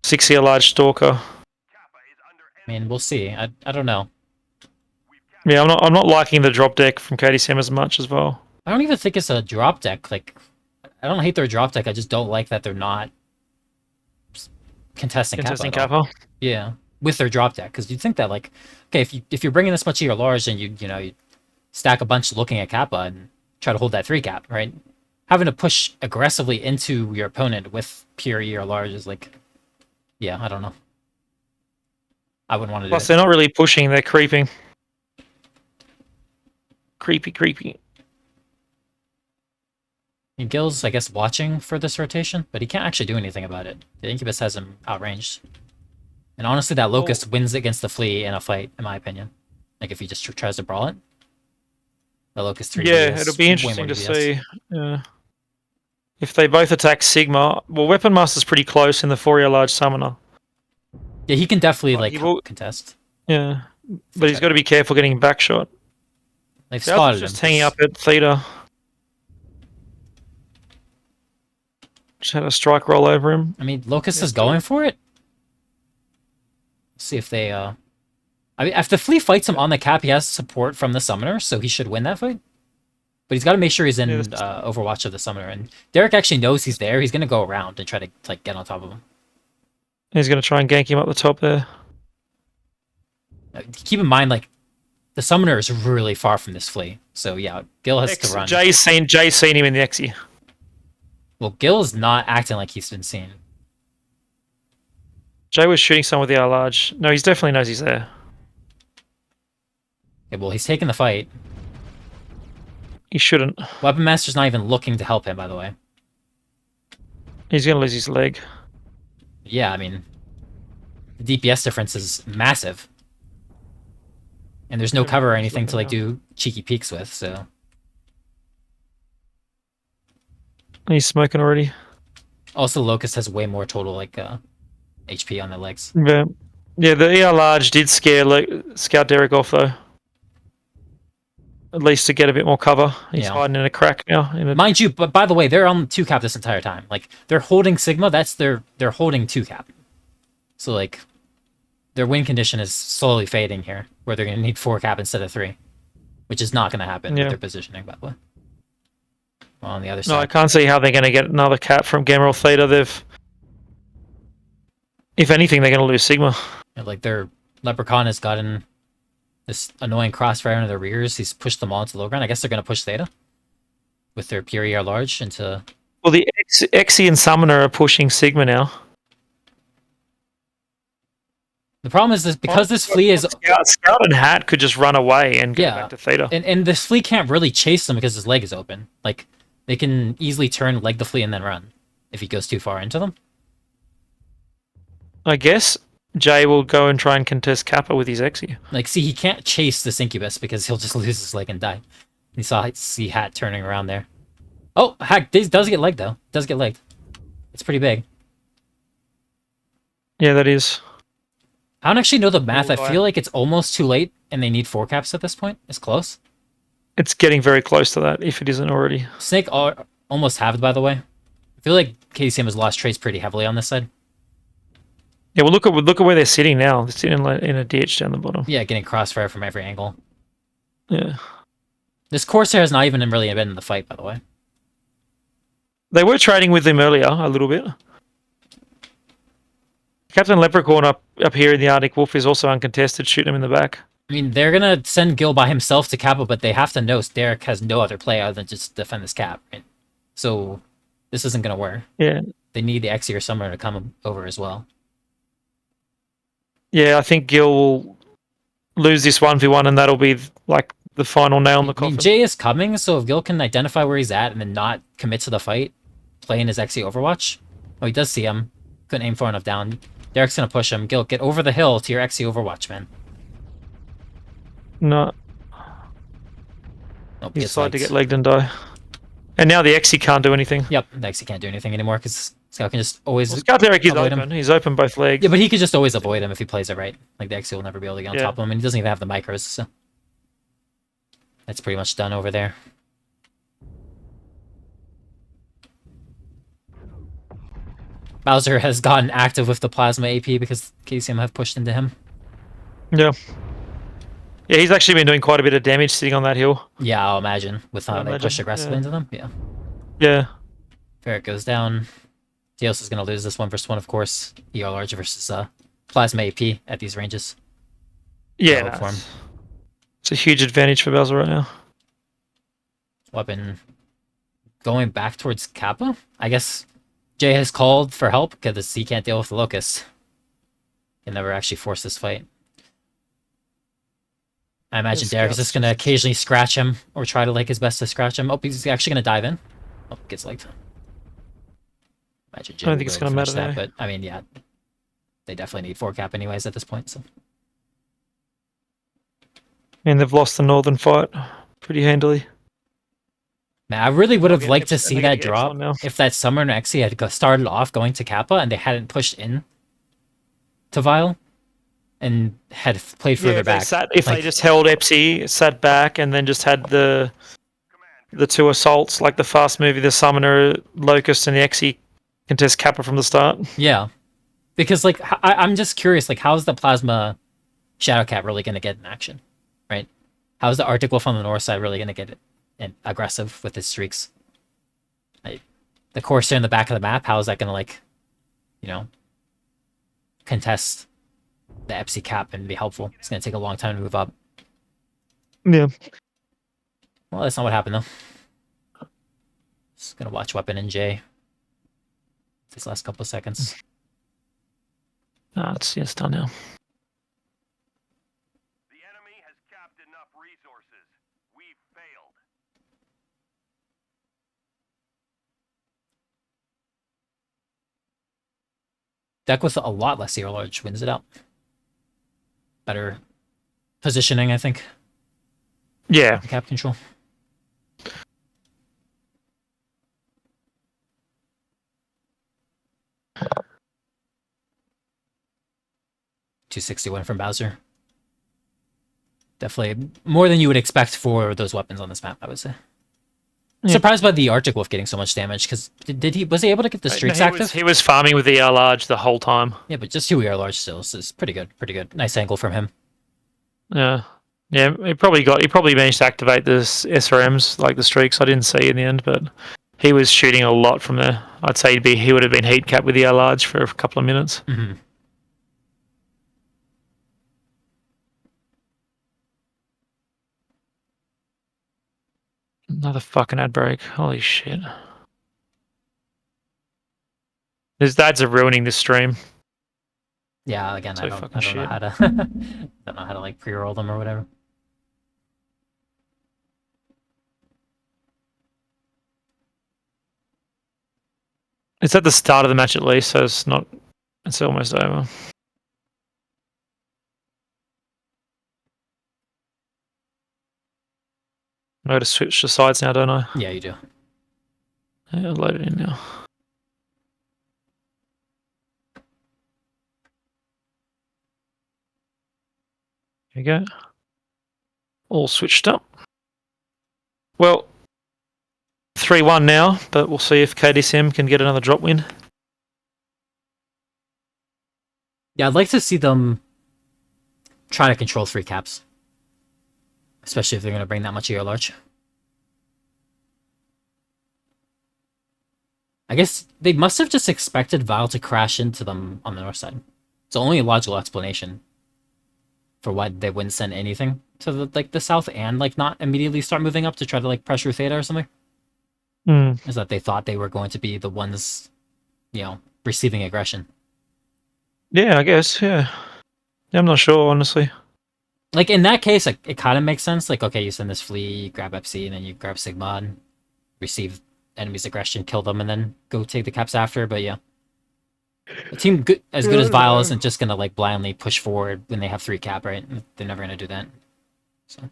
6 ER large Stalker. I mean, we'll see. I don't know. Yeah, I'm not liking the drop deck from KDCM as much as well. I don't even think it's a drop deck. Like, I don't hate their drop deck. I just don't like that they're not contesting Kappa. Yeah, with their drop deck, because you'd think that, like, okay, if you're bringing this much ER large, then you stack a bunch looking at Kappa and try to hold that 3 cap, right? Having to push aggressively into your opponent with pure ER large is like, yeah, I don't know. I wouldn't want to do it. Plus, they're not really pushing; they're creeping. Creepy. And Gil's, I guess, watching for this rotation, but he can't actually do anything about it. The Incubus has him outranged. And honestly, that Locust wins against the Flea in a fight, in my opinion. Like, if he just tries to brawl it. The Locust 3 Yeah, it'll be interesting to see if they both attack Sigma. Well, Weapon Master's pretty close in the 4 large Summoner. Yeah, he can definitely, contest. Yeah, but he's got to be careful getting back shot. They've spotted him. Just hanging up at Theta. Just had a strike roll over him. I mean, Locust is going for it. Let's see if they, I mean, if the Flea fights him on the cap, he has support from the Summoner, so he should win that fight. But he's got to make sure he's in Overwatch of the Summoner. And Derek actually knows he's there. He's going to go around and try to, like, get on top of him. He's going to try and gank him up the top there. Keep in mind, like, the Summoner is really far from this Flea. So, yeah, Gil has to run. Jay's seen him in the Exi. Well, Gil is not acting like he's been seen. Jay was shooting someone with the R large. No, he definitely knows he's there. Okay, well, he's taking the fight. He shouldn't. Weapon Master's not even looking to help him, by the way. He's going to lose his leg. Yeah, I mean, the DPS difference is massive. And there's no cover or anything to, like, do cheeky peeks with, so... He's smoking already. Also, Locust has way more total, like, HP on their legs. Yeah, the ER large did scare Scout Derek off, though. At least to get a bit more cover. He's hiding in a crack now. Mind you, but by the way, they're on 2 cap this entire time. Like, they're holding Sigma, they're holding 2 cap. So, like, their win condition is slowly fading here, where they're going to need 4 cap instead of 3. Which is not going to happen with their positioning, by the way. Well, on the other side. No, I can't see how they're going to get another cap from Gamma or Theta. If anything, they're going to lose Sigma. Yeah, like, their Leprechaun has gotten this annoying crossfire into their rears. He's pushed them all into low ground. I guess they're going to push Theta with their pure ER large into... Well, the Exi and Summoner are pushing Sigma now. The problem is this, because this Flea is... Scout and Hat could just run away and go back to Theta. And this Flea can't really chase them because his leg is open. Like, they can easily turn, leg the Flea, and then run if he goes too far into them. I guess Jay will go and try and contest Kappa with his Exi. Like, see, he can't chase this Incubus because he'll just lose his leg and die. You see Hat turning around there. Oh, Hat does get legged, though. Does get legged. It's pretty big. Yeah, that is. I don't actually know the math. I feel like it's almost too late, and they need 4 caps at this point. It's close. It's getting very close to that, if it isn't already. Snake almost halved, by the way. I feel like KDCM has lost trades pretty heavily on this side. Yeah, well, look at where they're sitting now. They're sitting in a ditch down the bottom. Yeah, getting crossfire from every angle. Yeah. This Corsair has not even really been in the fight, by the way. They were trading with him earlier, a little bit. Captain Leprechaun up here in the Arctic Wolf is also uncontested, shooting him in the back. I mean, they're going to send Gil by himself to Kappa, but they have to know Derek has no other play other than just defend this cap. Right? So this isn't going to work. Yeah. They need the Exi or Summoner to come over as well. Yeah, I think Gil will lose this 1v1, and that'll be like the final nail in the coffin. I mean, Jay is coming, so if Gil can identify where he's at and then not commit to the fight, play in his Exi Overwatch. Oh, he does see him. couldn't aim far enough down. Derek's gonna push him. Gil, get over the hill to your XE Overwatch, man. No, Nope, he gets decided to legged. get legged and die. And now the XE can't do anything. Yep, the XE can't do anything anymore because Scout can just always Well, Scout Derek is avoid open. him. He's open both legs. Yeah, but he could just always avoid him if he plays it right. Like, the XE will never be able to get on Yeah. top of him, and he doesn't even have the micros, so... That's pretty much done over there. Bowser has gotten active with the Plasma AP because KDCM have pushed into him. Yeah. Yeah, he's actually been doing quite a bit of damage sitting on that hill. Yeah, I'll imagine, with how I they imagine, push aggressively yeah. into them. Yeah. Yeah. Ferret goes down. Dios is going to lose this 1v1, of course. ER large versus Plasma AP at these ranges. Yeah. Hope for him. It's a huge advantage for Bowser right now. Weapon going back towards Kappa. I guess Jay has called for help because he can't deal with the Locust. He'll never actually force this fight. I imagine Yes, Derek is just going to occasionally scratch him or try to like his best to scratch him. Oh, he's actually going to dive in. Oh, gets legged. Imagine Jay I don't would think it's be able gonna to finish matter that, but I mean, yeah, they definitely need 4 cap anyways at this point. So And they've lost the northern fight pretty handily. man, I really would have get liked to Epsilon- see they're gonna that get drop Epsilon now. if that Summoner XE had started off going to Kappa and they hadn't pushed in to Vile and had played further if they back. if Like- they just held Epsi, sat back, and then just had the 2 assaults, like the fast movie, the Summoner, Locust, and the XE contest Kappa from the start. Yeah, because like I'm just curious, like how's the Plasma Shadowcat really going to get in action, right? How's the Arctic Wolf on the north side really going to get aggressive with his streaks? Like, the Corsair in the back of the map, how is that going to like, you know, contest the Epsi cap and be helpful? It's going to take a long time to move up. Yeah. Well, that's not what happened though. Just gonna watch Weapon and J. These last couple of seconds. It's done now. The enemy has capped enough resources. We've failed. Deck with a lot less ER large wins it out. Better positioning, I think. Yeah. Cap control. $260 win from Bowser. Definitely more than you would expect for those weapons on this map, I would say. Yeah. Surprised by the Arctic Wolf getting so much damage, because was he able to get the streaks active? He was farming with ER large the whole time. Yeah, but just 2 ER large still, so it's pretty good, pretty good. Nice angle from him. Yeah. Yeah, he probably managed to activate the SRMs, like the streaks. I didn't see in the end, but he was shooting a lot from there. I'd say he would have been heat capped with ER large for a couple of minutes. Mm-hmm. Another fucking ad break. Holy shit. His dads are ruining this stream. Yeah, again, So I don't fucking know shit. how to don't know how to like pre-roll them or whatever. It's at the start of the match at least, so it's almost over. I got to switch the sides now, don't I? Yeah, you do. Yeah, I'll load it in now. Here we go. All switched up. Well, 3-1 now, but we'll see if KDCM can get another drop win. Yeah, I'd like to see them try to control 3 caps. Especially if they're going to bring that much ER large. I guess they must have just expected Vile to crash into them on the north side. It's only a logical explanation for why they wouldn't send anything to the south and like not immediately start moving up to try to like pressure Theta or something. Is that they thought they were going to be the ones, you know, receiving aggression. Yeah, I guess, yeah. I'm not sure, honestly. Like, in that case, like, it kind of makes sense. Like, okay, you send this flea, you grab FC, and then you grab Sigma and receive enemy's aggression, kill them, and then go take the caps after. But yeah, A team good, as good as Vile isn't just gonna like blindly push forward when they have 3 cap, right? They're never gonna do that. So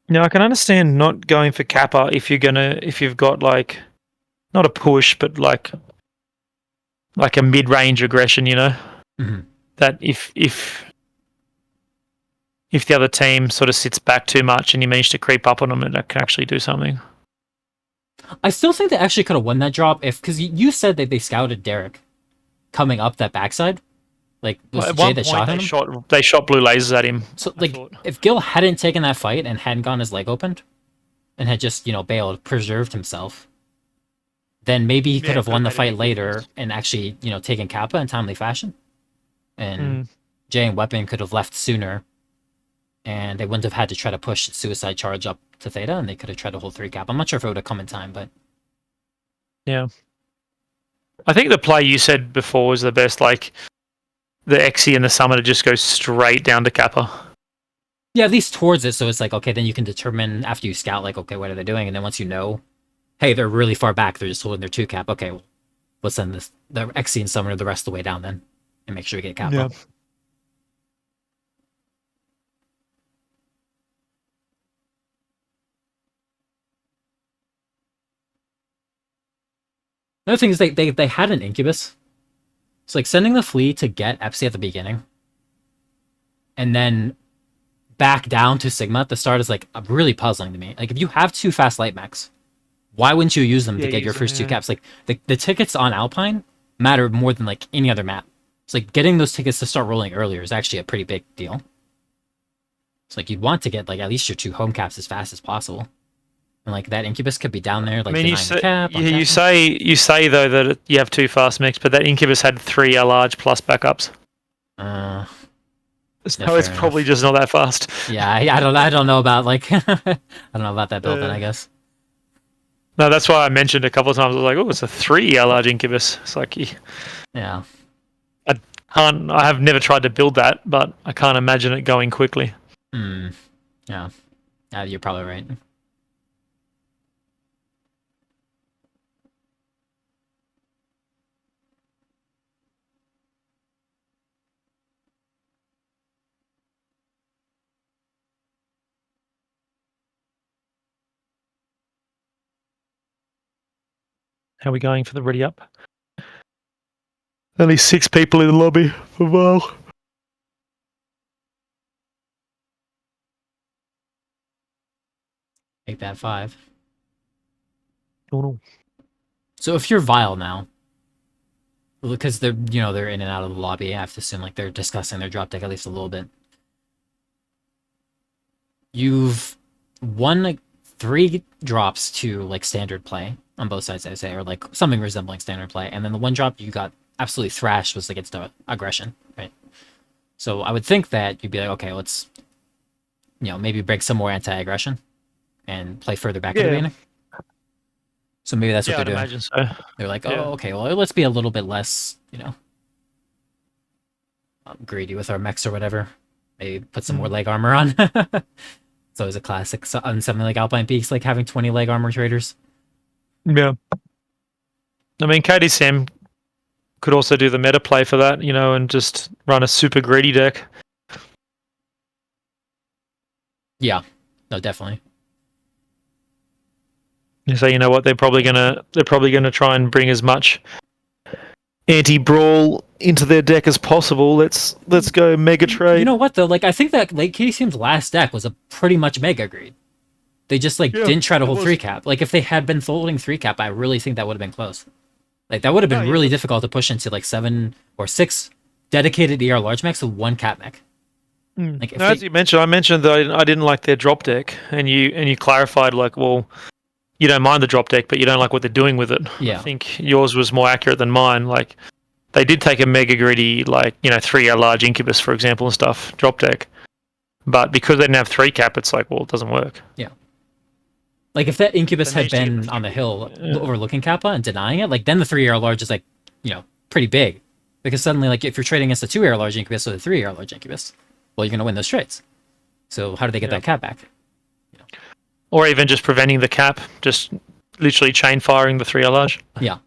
Now I can understand not going for Kappa if you've got like not a push, but like a mid-range aggression, you know? Mhm. That if the other team sort of sits back too much and you manage to creep up on them, it can actually do something. I still think they actually could have won that drop because you said that they scouted Derek coming up that backside. Like was At Jay one that point, shot him? they shot blue lasers at him. So I like thought. if Gil hadn't taken that fight and hadn't gotten his leg opened and had just bailed, preserved himself, then maybe he could have won the fight later and actually taken Kappa in timely fashion, and Jay and Weapon could have left sooner, and they wouldn't have had to try to push suicide charge up to Theta, and they could have tried to hold 3 cap. I'm not sure if it would have come in time, but yeah. I think the play you said before was the best, like the Xe and the Summoner just go straight down to Kappa. yeah, at least towards it, so it's like, okay, then you can determine after you scout, like, okay, what are they doing? And then once you know, hey, they're really far back, they're just holding their 2 cap, okay, well, let's send the Xe and Summoner the rest of the way down then, and make sure we get Kappa. Yeah. Another thing is they had an Incubus. It's like sending the Flea to get Epsi at the beginning, and then back down to Sigma at the start is like really puzzling to me. Like if you have 2 fast light mechs, why wouldn't you use them to get your first 2 caps? Like the tickets on Alpine matter more than like any other map. It's like getting those tickets to start rolling earlier is actually a pretty big deal. It's like you'd want to get like at least your 2 home caps as fast as possible. And like that Incubus could be down there, like denying the cap. You say though that you have 2 fast mechs, but that Incubus had 3 large plus backups. So it's probably just not that fast. Yeah, I don't know about like I don't know about that build then, I guess. No, that's why I mentioned a couple of times. I was like, oh, it's a 3 large Incubus. It's like, yeah. I have never tried to build that, but I can't imagine it going quickly. Yeah. You're probably right. How are we going for the ready up? Only 6 people in the lobby for Vile. Take that 5. Oh no. So if you're Vile now, because they're they're in and out of the lobby, I have to assume like they're discussing their drop deck at least a little bit. You've won like 3 drops to like standard play on both sides, I say, or like something resembling standard play, and then the 1 drop you got absolutely thrashed was against the aggression, right? So I would think that you'd be like, okay, let's maybe break some more anti-aggression and play further back at the beginning. So maybe that's what they're doing. Imagine so. They're like, oh, okay, well, let's be a little bit less, greedy with our mechs or whatever. Maybe put some more leg armor on. It's always a classic on something like Alpine Peaks, like having 20 leg armor traders. Yeah. I mean, KDCM could also do the meta play for that, and just run a super greedy deck. Yeah. No, definitely. So you know what, they're probably gonna try and bring as much anti-brawl into their deck as possible. Let's go mega trade. You know what though? Like I think that like KDCM's last deck was a pretty much mega greed. They just didn't try to hold 3 cap. Like if they had been holding 3 cap, I really think that would have been close. Like that would have been really difficult to push into like 7 or 6 dedicated ER large mechs with 1 cap mech. Like as you mentioned, I mentioned that I didn't like their drop deck, and you clarified like, well, you don't mind the drop deck, but you don't like what they're doing with it. Yeah. I think yours was more accurate than mine. Like, they did take a mega greedy, 3 large Incubus, for example, and stuff, drop deck. But because they didn't have 3 cap, it's like, well, it doesn't work. Yeah. Like, if that Incubus had been on the hill overlooking Kappa and denying it, like, then the 3 large is, like, pretty big. Because suddenly, like, if you're trading against a 2 large Incubus or a 3 large Incubus, well, you're going to win those trades. So how do they get that cap back? Or even just preventing the cap, just literally chain firing the 3 large. Yeah.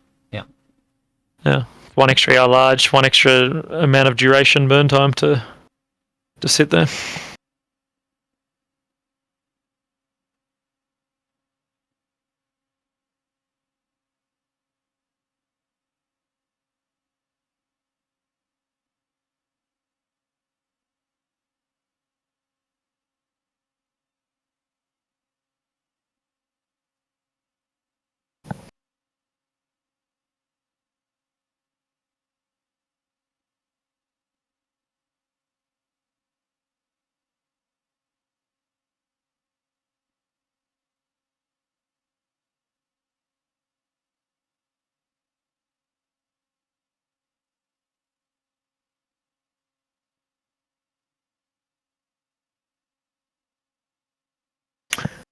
Yeah, one extra ER large, one extra amount of duration burn time to sit there.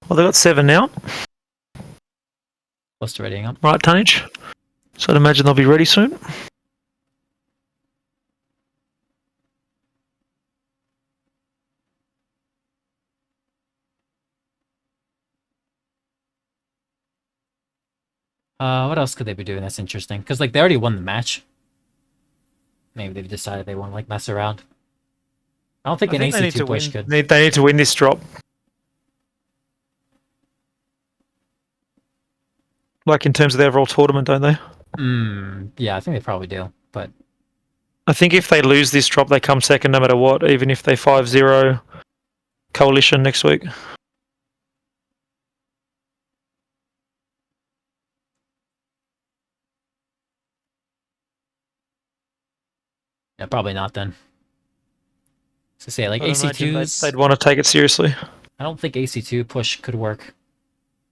Well, they've got 7 now. Close to readying up. Right, tonnage. So I'd imagine they'll be ready soon. What else could they be doing that's interesting? Because like they already won the match. Maybe they've decided they want to like mess around. I don't think an AC2 push could. They need to win this drop. Like in terms of the overall tournament, don't they? Yeah, I think they probably do. But I think if they lose this drop, they come second no matter what, even if they 5-0 coalition next week. yeah, probably not then. So say like I'd imagine AC2s. they'd want to take it seriously. I don't think AC2 push could work.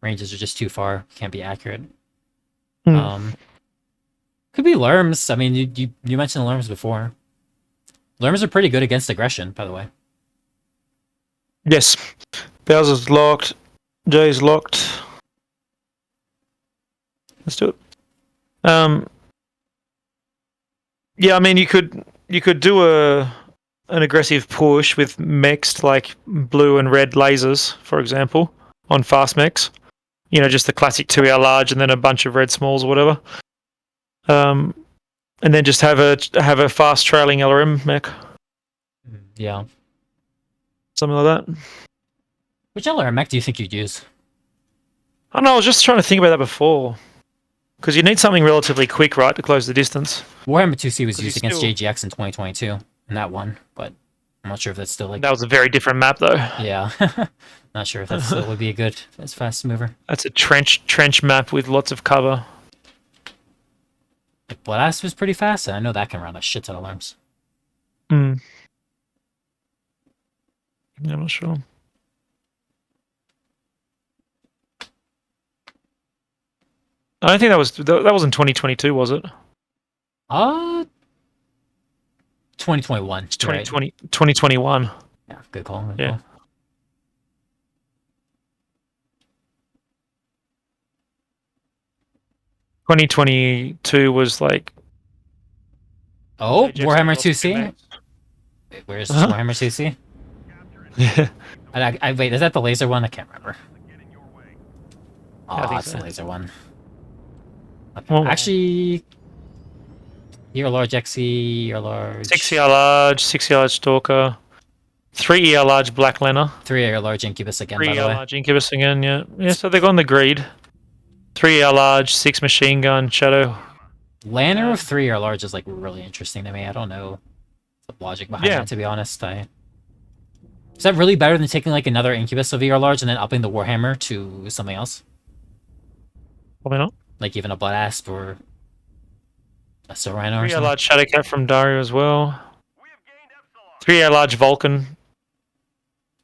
Ranges are just too far. Can't be accurate. Could be Lerms. I mean, you mentioned Lerms before. Lerms are pretty good against aggression, by the way. Yes. Bowser's locked. Jay's locked. Let's do it. Yeah, I mean, you could do an aggressive push with mixed like blue and red lasers, for example, on fast mechs. You know, just the classic 2ER large and then a bunch of red smalls or whatever. And then just have a fast trailing LRM mech. Yeah. Something like that. Which LRM mech do you think you'd use? I don't know, I was just trying to think about that before. Because you need something relatively quick, right, to close the distance. Warhammer 2C was used against JGX in 2022, and that won, but I'm not sure if that's still like... That was a very different map, though. Yeah. Not sure if that still would be a good as fast mover. That's a trench map with lots of cover. Like Blast was pretty fast, and I know that can run a shit ton of alarms. Yeah, I'm not sure. I don't think that was in 2022, was it? 2021. It's 2020, right? 2021. Yeah, good call. Good yeah. Call. $2022 was like... Oh, Warhammer 2C? Wait, where's Warhammer 2C? Yeah. Wait, is that the laser one? I can't remember. Oh, yeah, it's so. the laser one. Okay. Well, actually, ER large XE, ER large... 6ER large, 6ER large Stalker, 3ER large Black Lena. 3ER large Incubus again, by the way. 3ER large Incubus again, yeah. Yeah, so they've gone the greed. 3ER large, 6 machine gun, Shadow. Lanner of 3ER large is like really interesting to me. I don't know the logic behind that, to be honest. Is that really better than taking like another Incubus of ER large and then upping the Warhammer to something else? Probably not. Like even a Blood Asp or a Serrano or 3ER something? large Shadowcat from Dario as well. 3ER large Vulcan.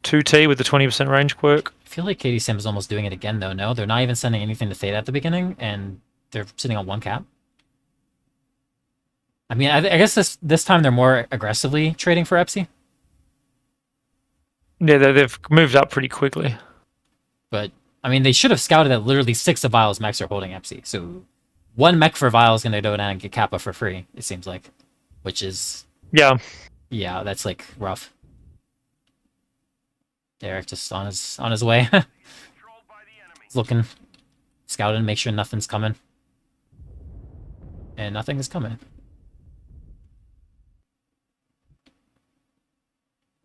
2T with the 20% range quirk. I feel like KDCM is almost doing it again though, no? They're not even sending anything to Theta at the beginning, and they're sitting on 1 cap. I mean, I guess this time they're more aggressively trading for EPSI. Yeah, they've moved up pretty quickly. But, I mean, they should have scouted that literally 6 of Vile's mechs are holding EPSI. So, 1 mech for Vile is going to go down and get Kappa for free, it seems like. Which is... Yeah. Yeah, that's, like, rough. Derek just on his way. He's looking, scouting, make sure nothing's coming. And nothing is coming.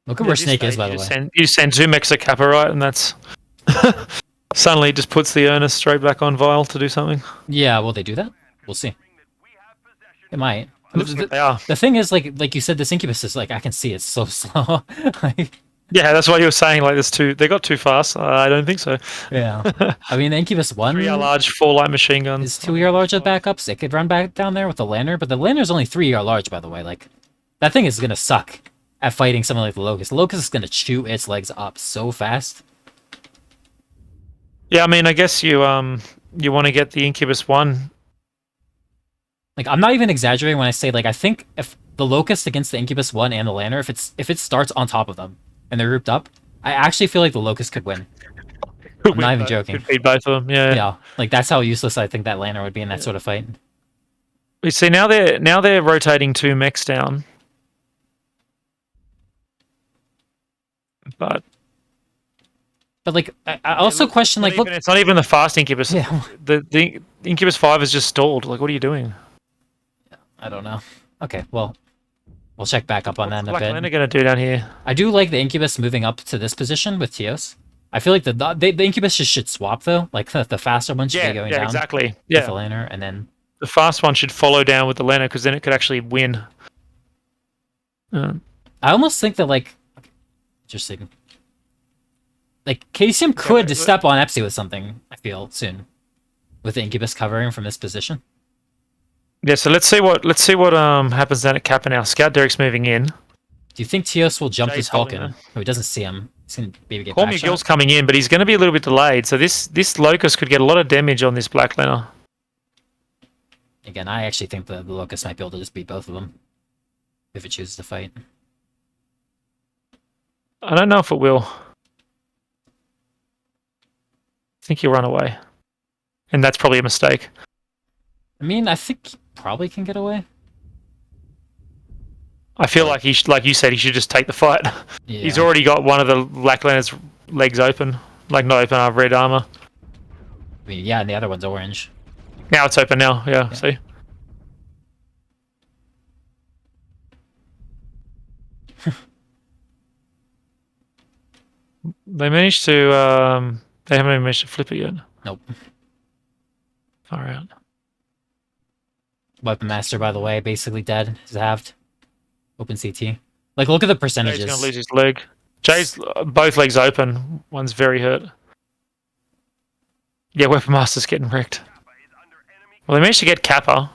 Look at where Snake is, by the way. You send 2 mechs at Kappa, right? And that's... Suddenly it just puts the Ernest straight back on Vile to do something. Yeah, will they do that? We'll see. It might. Looks like they are. The thing is, like you said, this Incubus is like, I can see it's so slow. Yeah, that's what you were saying. Like, there's 2. They got too fast. I don't think so. Yeah. I mean, the Incubus 1 3 large, 4 light machine guns. is 2 large with backups. It could run back down there with the Lantern, but the Lantern's only 3 large, by the way. Like, that thing is gonna suck at fighting something like the Locust. The Locust is gonna chew its legs up so fast. Yeah, I mean, I guess you want to get the Incubus 1. Like, I'm not even exaggerating when I say, like, I think if the Locust against the Incubus 1 and the Lantern, if it starts on top of them and they're grouped up, I actually feel like the Locust could win. I'm not even joking. Could beat both of them, yeah. Yeah, like, that's how useless I think that Lantern would be in that sort of fight. We see now they're rotating 2 mechs down. But like, I also question, like, look, it's not even the fast Incubus. Yeah. The Incubus 5 is just stalled. Like, what are you doing? I don't know. Okay, well, we'll check back up on that in a What's bit. Black Lantern gonna do down here? I do like the Incubus moving up to this position with Teos. I feel like the Incubus just should swap, though. Like, the faster one should be going down. Exactly. With Yeah, the Lantern, and then the fast one should follow down with the Lantern because then it could actually win. I almost think that, like, interesting. Like, KDCM could step on Epsi with something, I feel, soon. With the Incubus covering from this position. Yeah, so let's see what happens down at Kappa now. Scout Derek's moving in. Do you think Teos will jump Jay's this holding Falcon? Oh, he doesn't see him. He's gonna maybe get Call Me Gill's coming in, but he's going to be a little bit delayed. So this Locust could get a lot of damage on this Black Lantern. Again, I actually think the Locust might be able to just beat both of them. If it chooses to fight. I don't know if it will. I think he'll run away. And that's probably a mistake. I mean, I think he probably can get away. I feel like like you said, he should just take the fight. Yeah. He's already got one of the Black Lantern's legs open. Like, not open, red armor. I mean, yeah, and the other one's orange. Now it's open now, yeah. See? They managed to, they haven't even managed to flip it yet. Nope. Far out. Weapon Master, by the way, basically dead. He's halved. Open CT. Like, look at the percentages. Jay's going to lose his leg. Jay's both legs open. One's very hurt. Yeah, Weapon Master's getting wrecked. Well, they managed to get Kappa.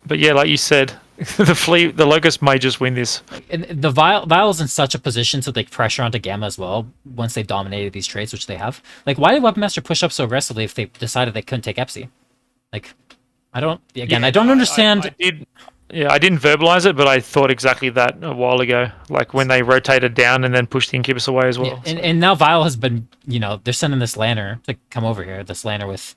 But yeah, like you said, the Locust may just win this. And the Vile's in such a position to take pressure onto Gamma as well, once they've dominated these trades, which they have. Like, why did Weapon Master push up so aggressively if they decided they couldn't take Epsi? Like, I don't understand. I didn't verbalize it, but I thought exactly that a while ago. Like, when they rotated down and then pushed the Incubus away as well. Yeah, and now Vile has been, they're sending this Lantern to come over here. This Lantern with,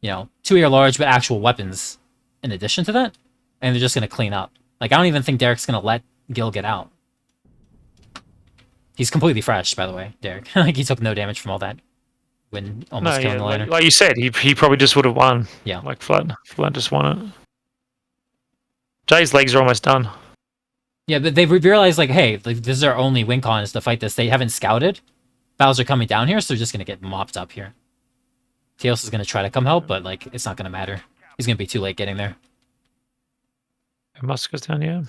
2 large, but actual weapons in addition to that. And they're just going to clean up. Like, I don't even think Derek's going to let Gil get out. He's completely fresh, by the way, Derek. Like, he took no damage from all that when almost killing the Lantern. Like you said, he probably just would have won. Yeah. Like, Flat just won it. Jay's legs are almost done. Yeah, but they've realized, like, hey, like, this is our only win con is to fight this. They haven't scouted. Battles are coming down here, so they're just going to get mopped up here. Teos is going to try to come help, but, like, it's not going to matter. He's going to be too late getting there. Musk goes down, yeah.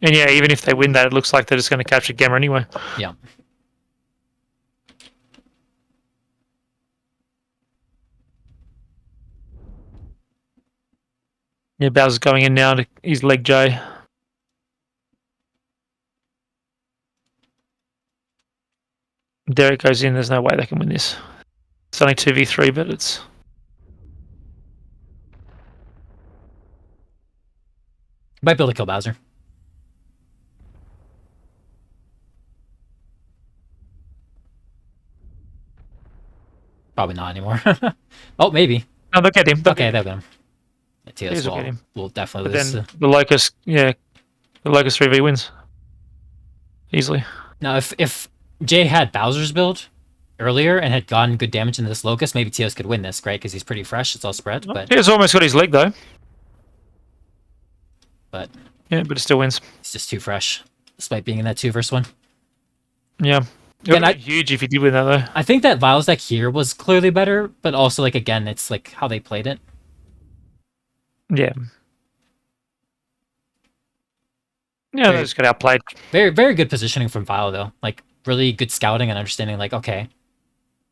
And yeah, even if they win that, it looks like they're just going to capture Gamma anyway. Yeah. Yeah, Bowser's going in now to his leg J. Derek goes in, there's no way they can win this. It's only 2v3, but it's... Might be able to kill Bowser. Probably not anymore. Oh, maybe. No, they'll get him. They'll get him. Yeah, Teos will get him. We'll definitely But lose. then the Locust, the Locust 3v wins. Easily. Now, if Jay had Bowser's build, earlier and had gotten good damage into this Locust, maybe Teos could win this, right? Because he's pretty fresh. It's all spread, but He's almost got his leg though. But yeah, but it still wins. It's just too fresh, despite being in that 2-1. Yeah. It would be huge if he did win that though. I think that Vile's deck here was clearly better, but also like again, it's like how they played it. Yeah. Yeah, they just got outplayed. Very, very good positioning from Vile though. Like really good scouting and understanding. Like okay,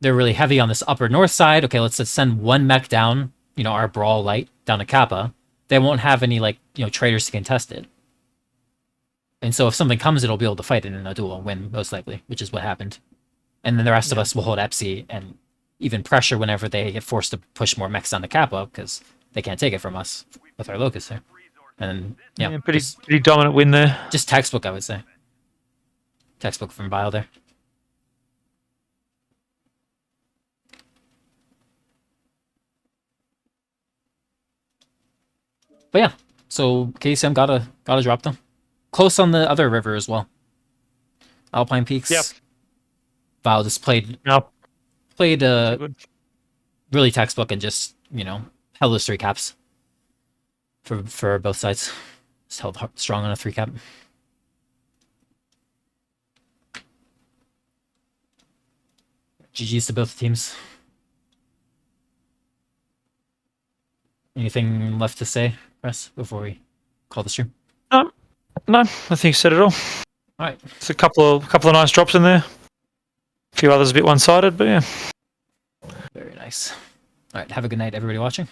they're really heavy on this upper north side. Okay, let's just send one mech down. Our Brawl Light down to Kappa. They won't have any like traders to contest it. And so if something comes, it'll be able to fight it in a duel, win most likely, which is what happened. And then the rest of us will hold Epsi and even pressure whenever they get forced to push more mechs down to Kappa because they can't take it from us with our Locust there. And yeah, pretty dominant win there. Just textbook, I would say. Textbook from Vile there. But yeah, so KDCM gotta drop them. Close on the other river as well. Alpine Peaks. Yep. Vile just played really textbook and just held 3 caps for both sides. Just held strong on a 3 cap. GG's to both teams. Anything left to say, Press, before we call the stream? No, I think you said it all. All right. It's a couple of nice drops in there. A few others a bit one-sided, but yeah. Very nice. All right. Have a good night, everybody watching.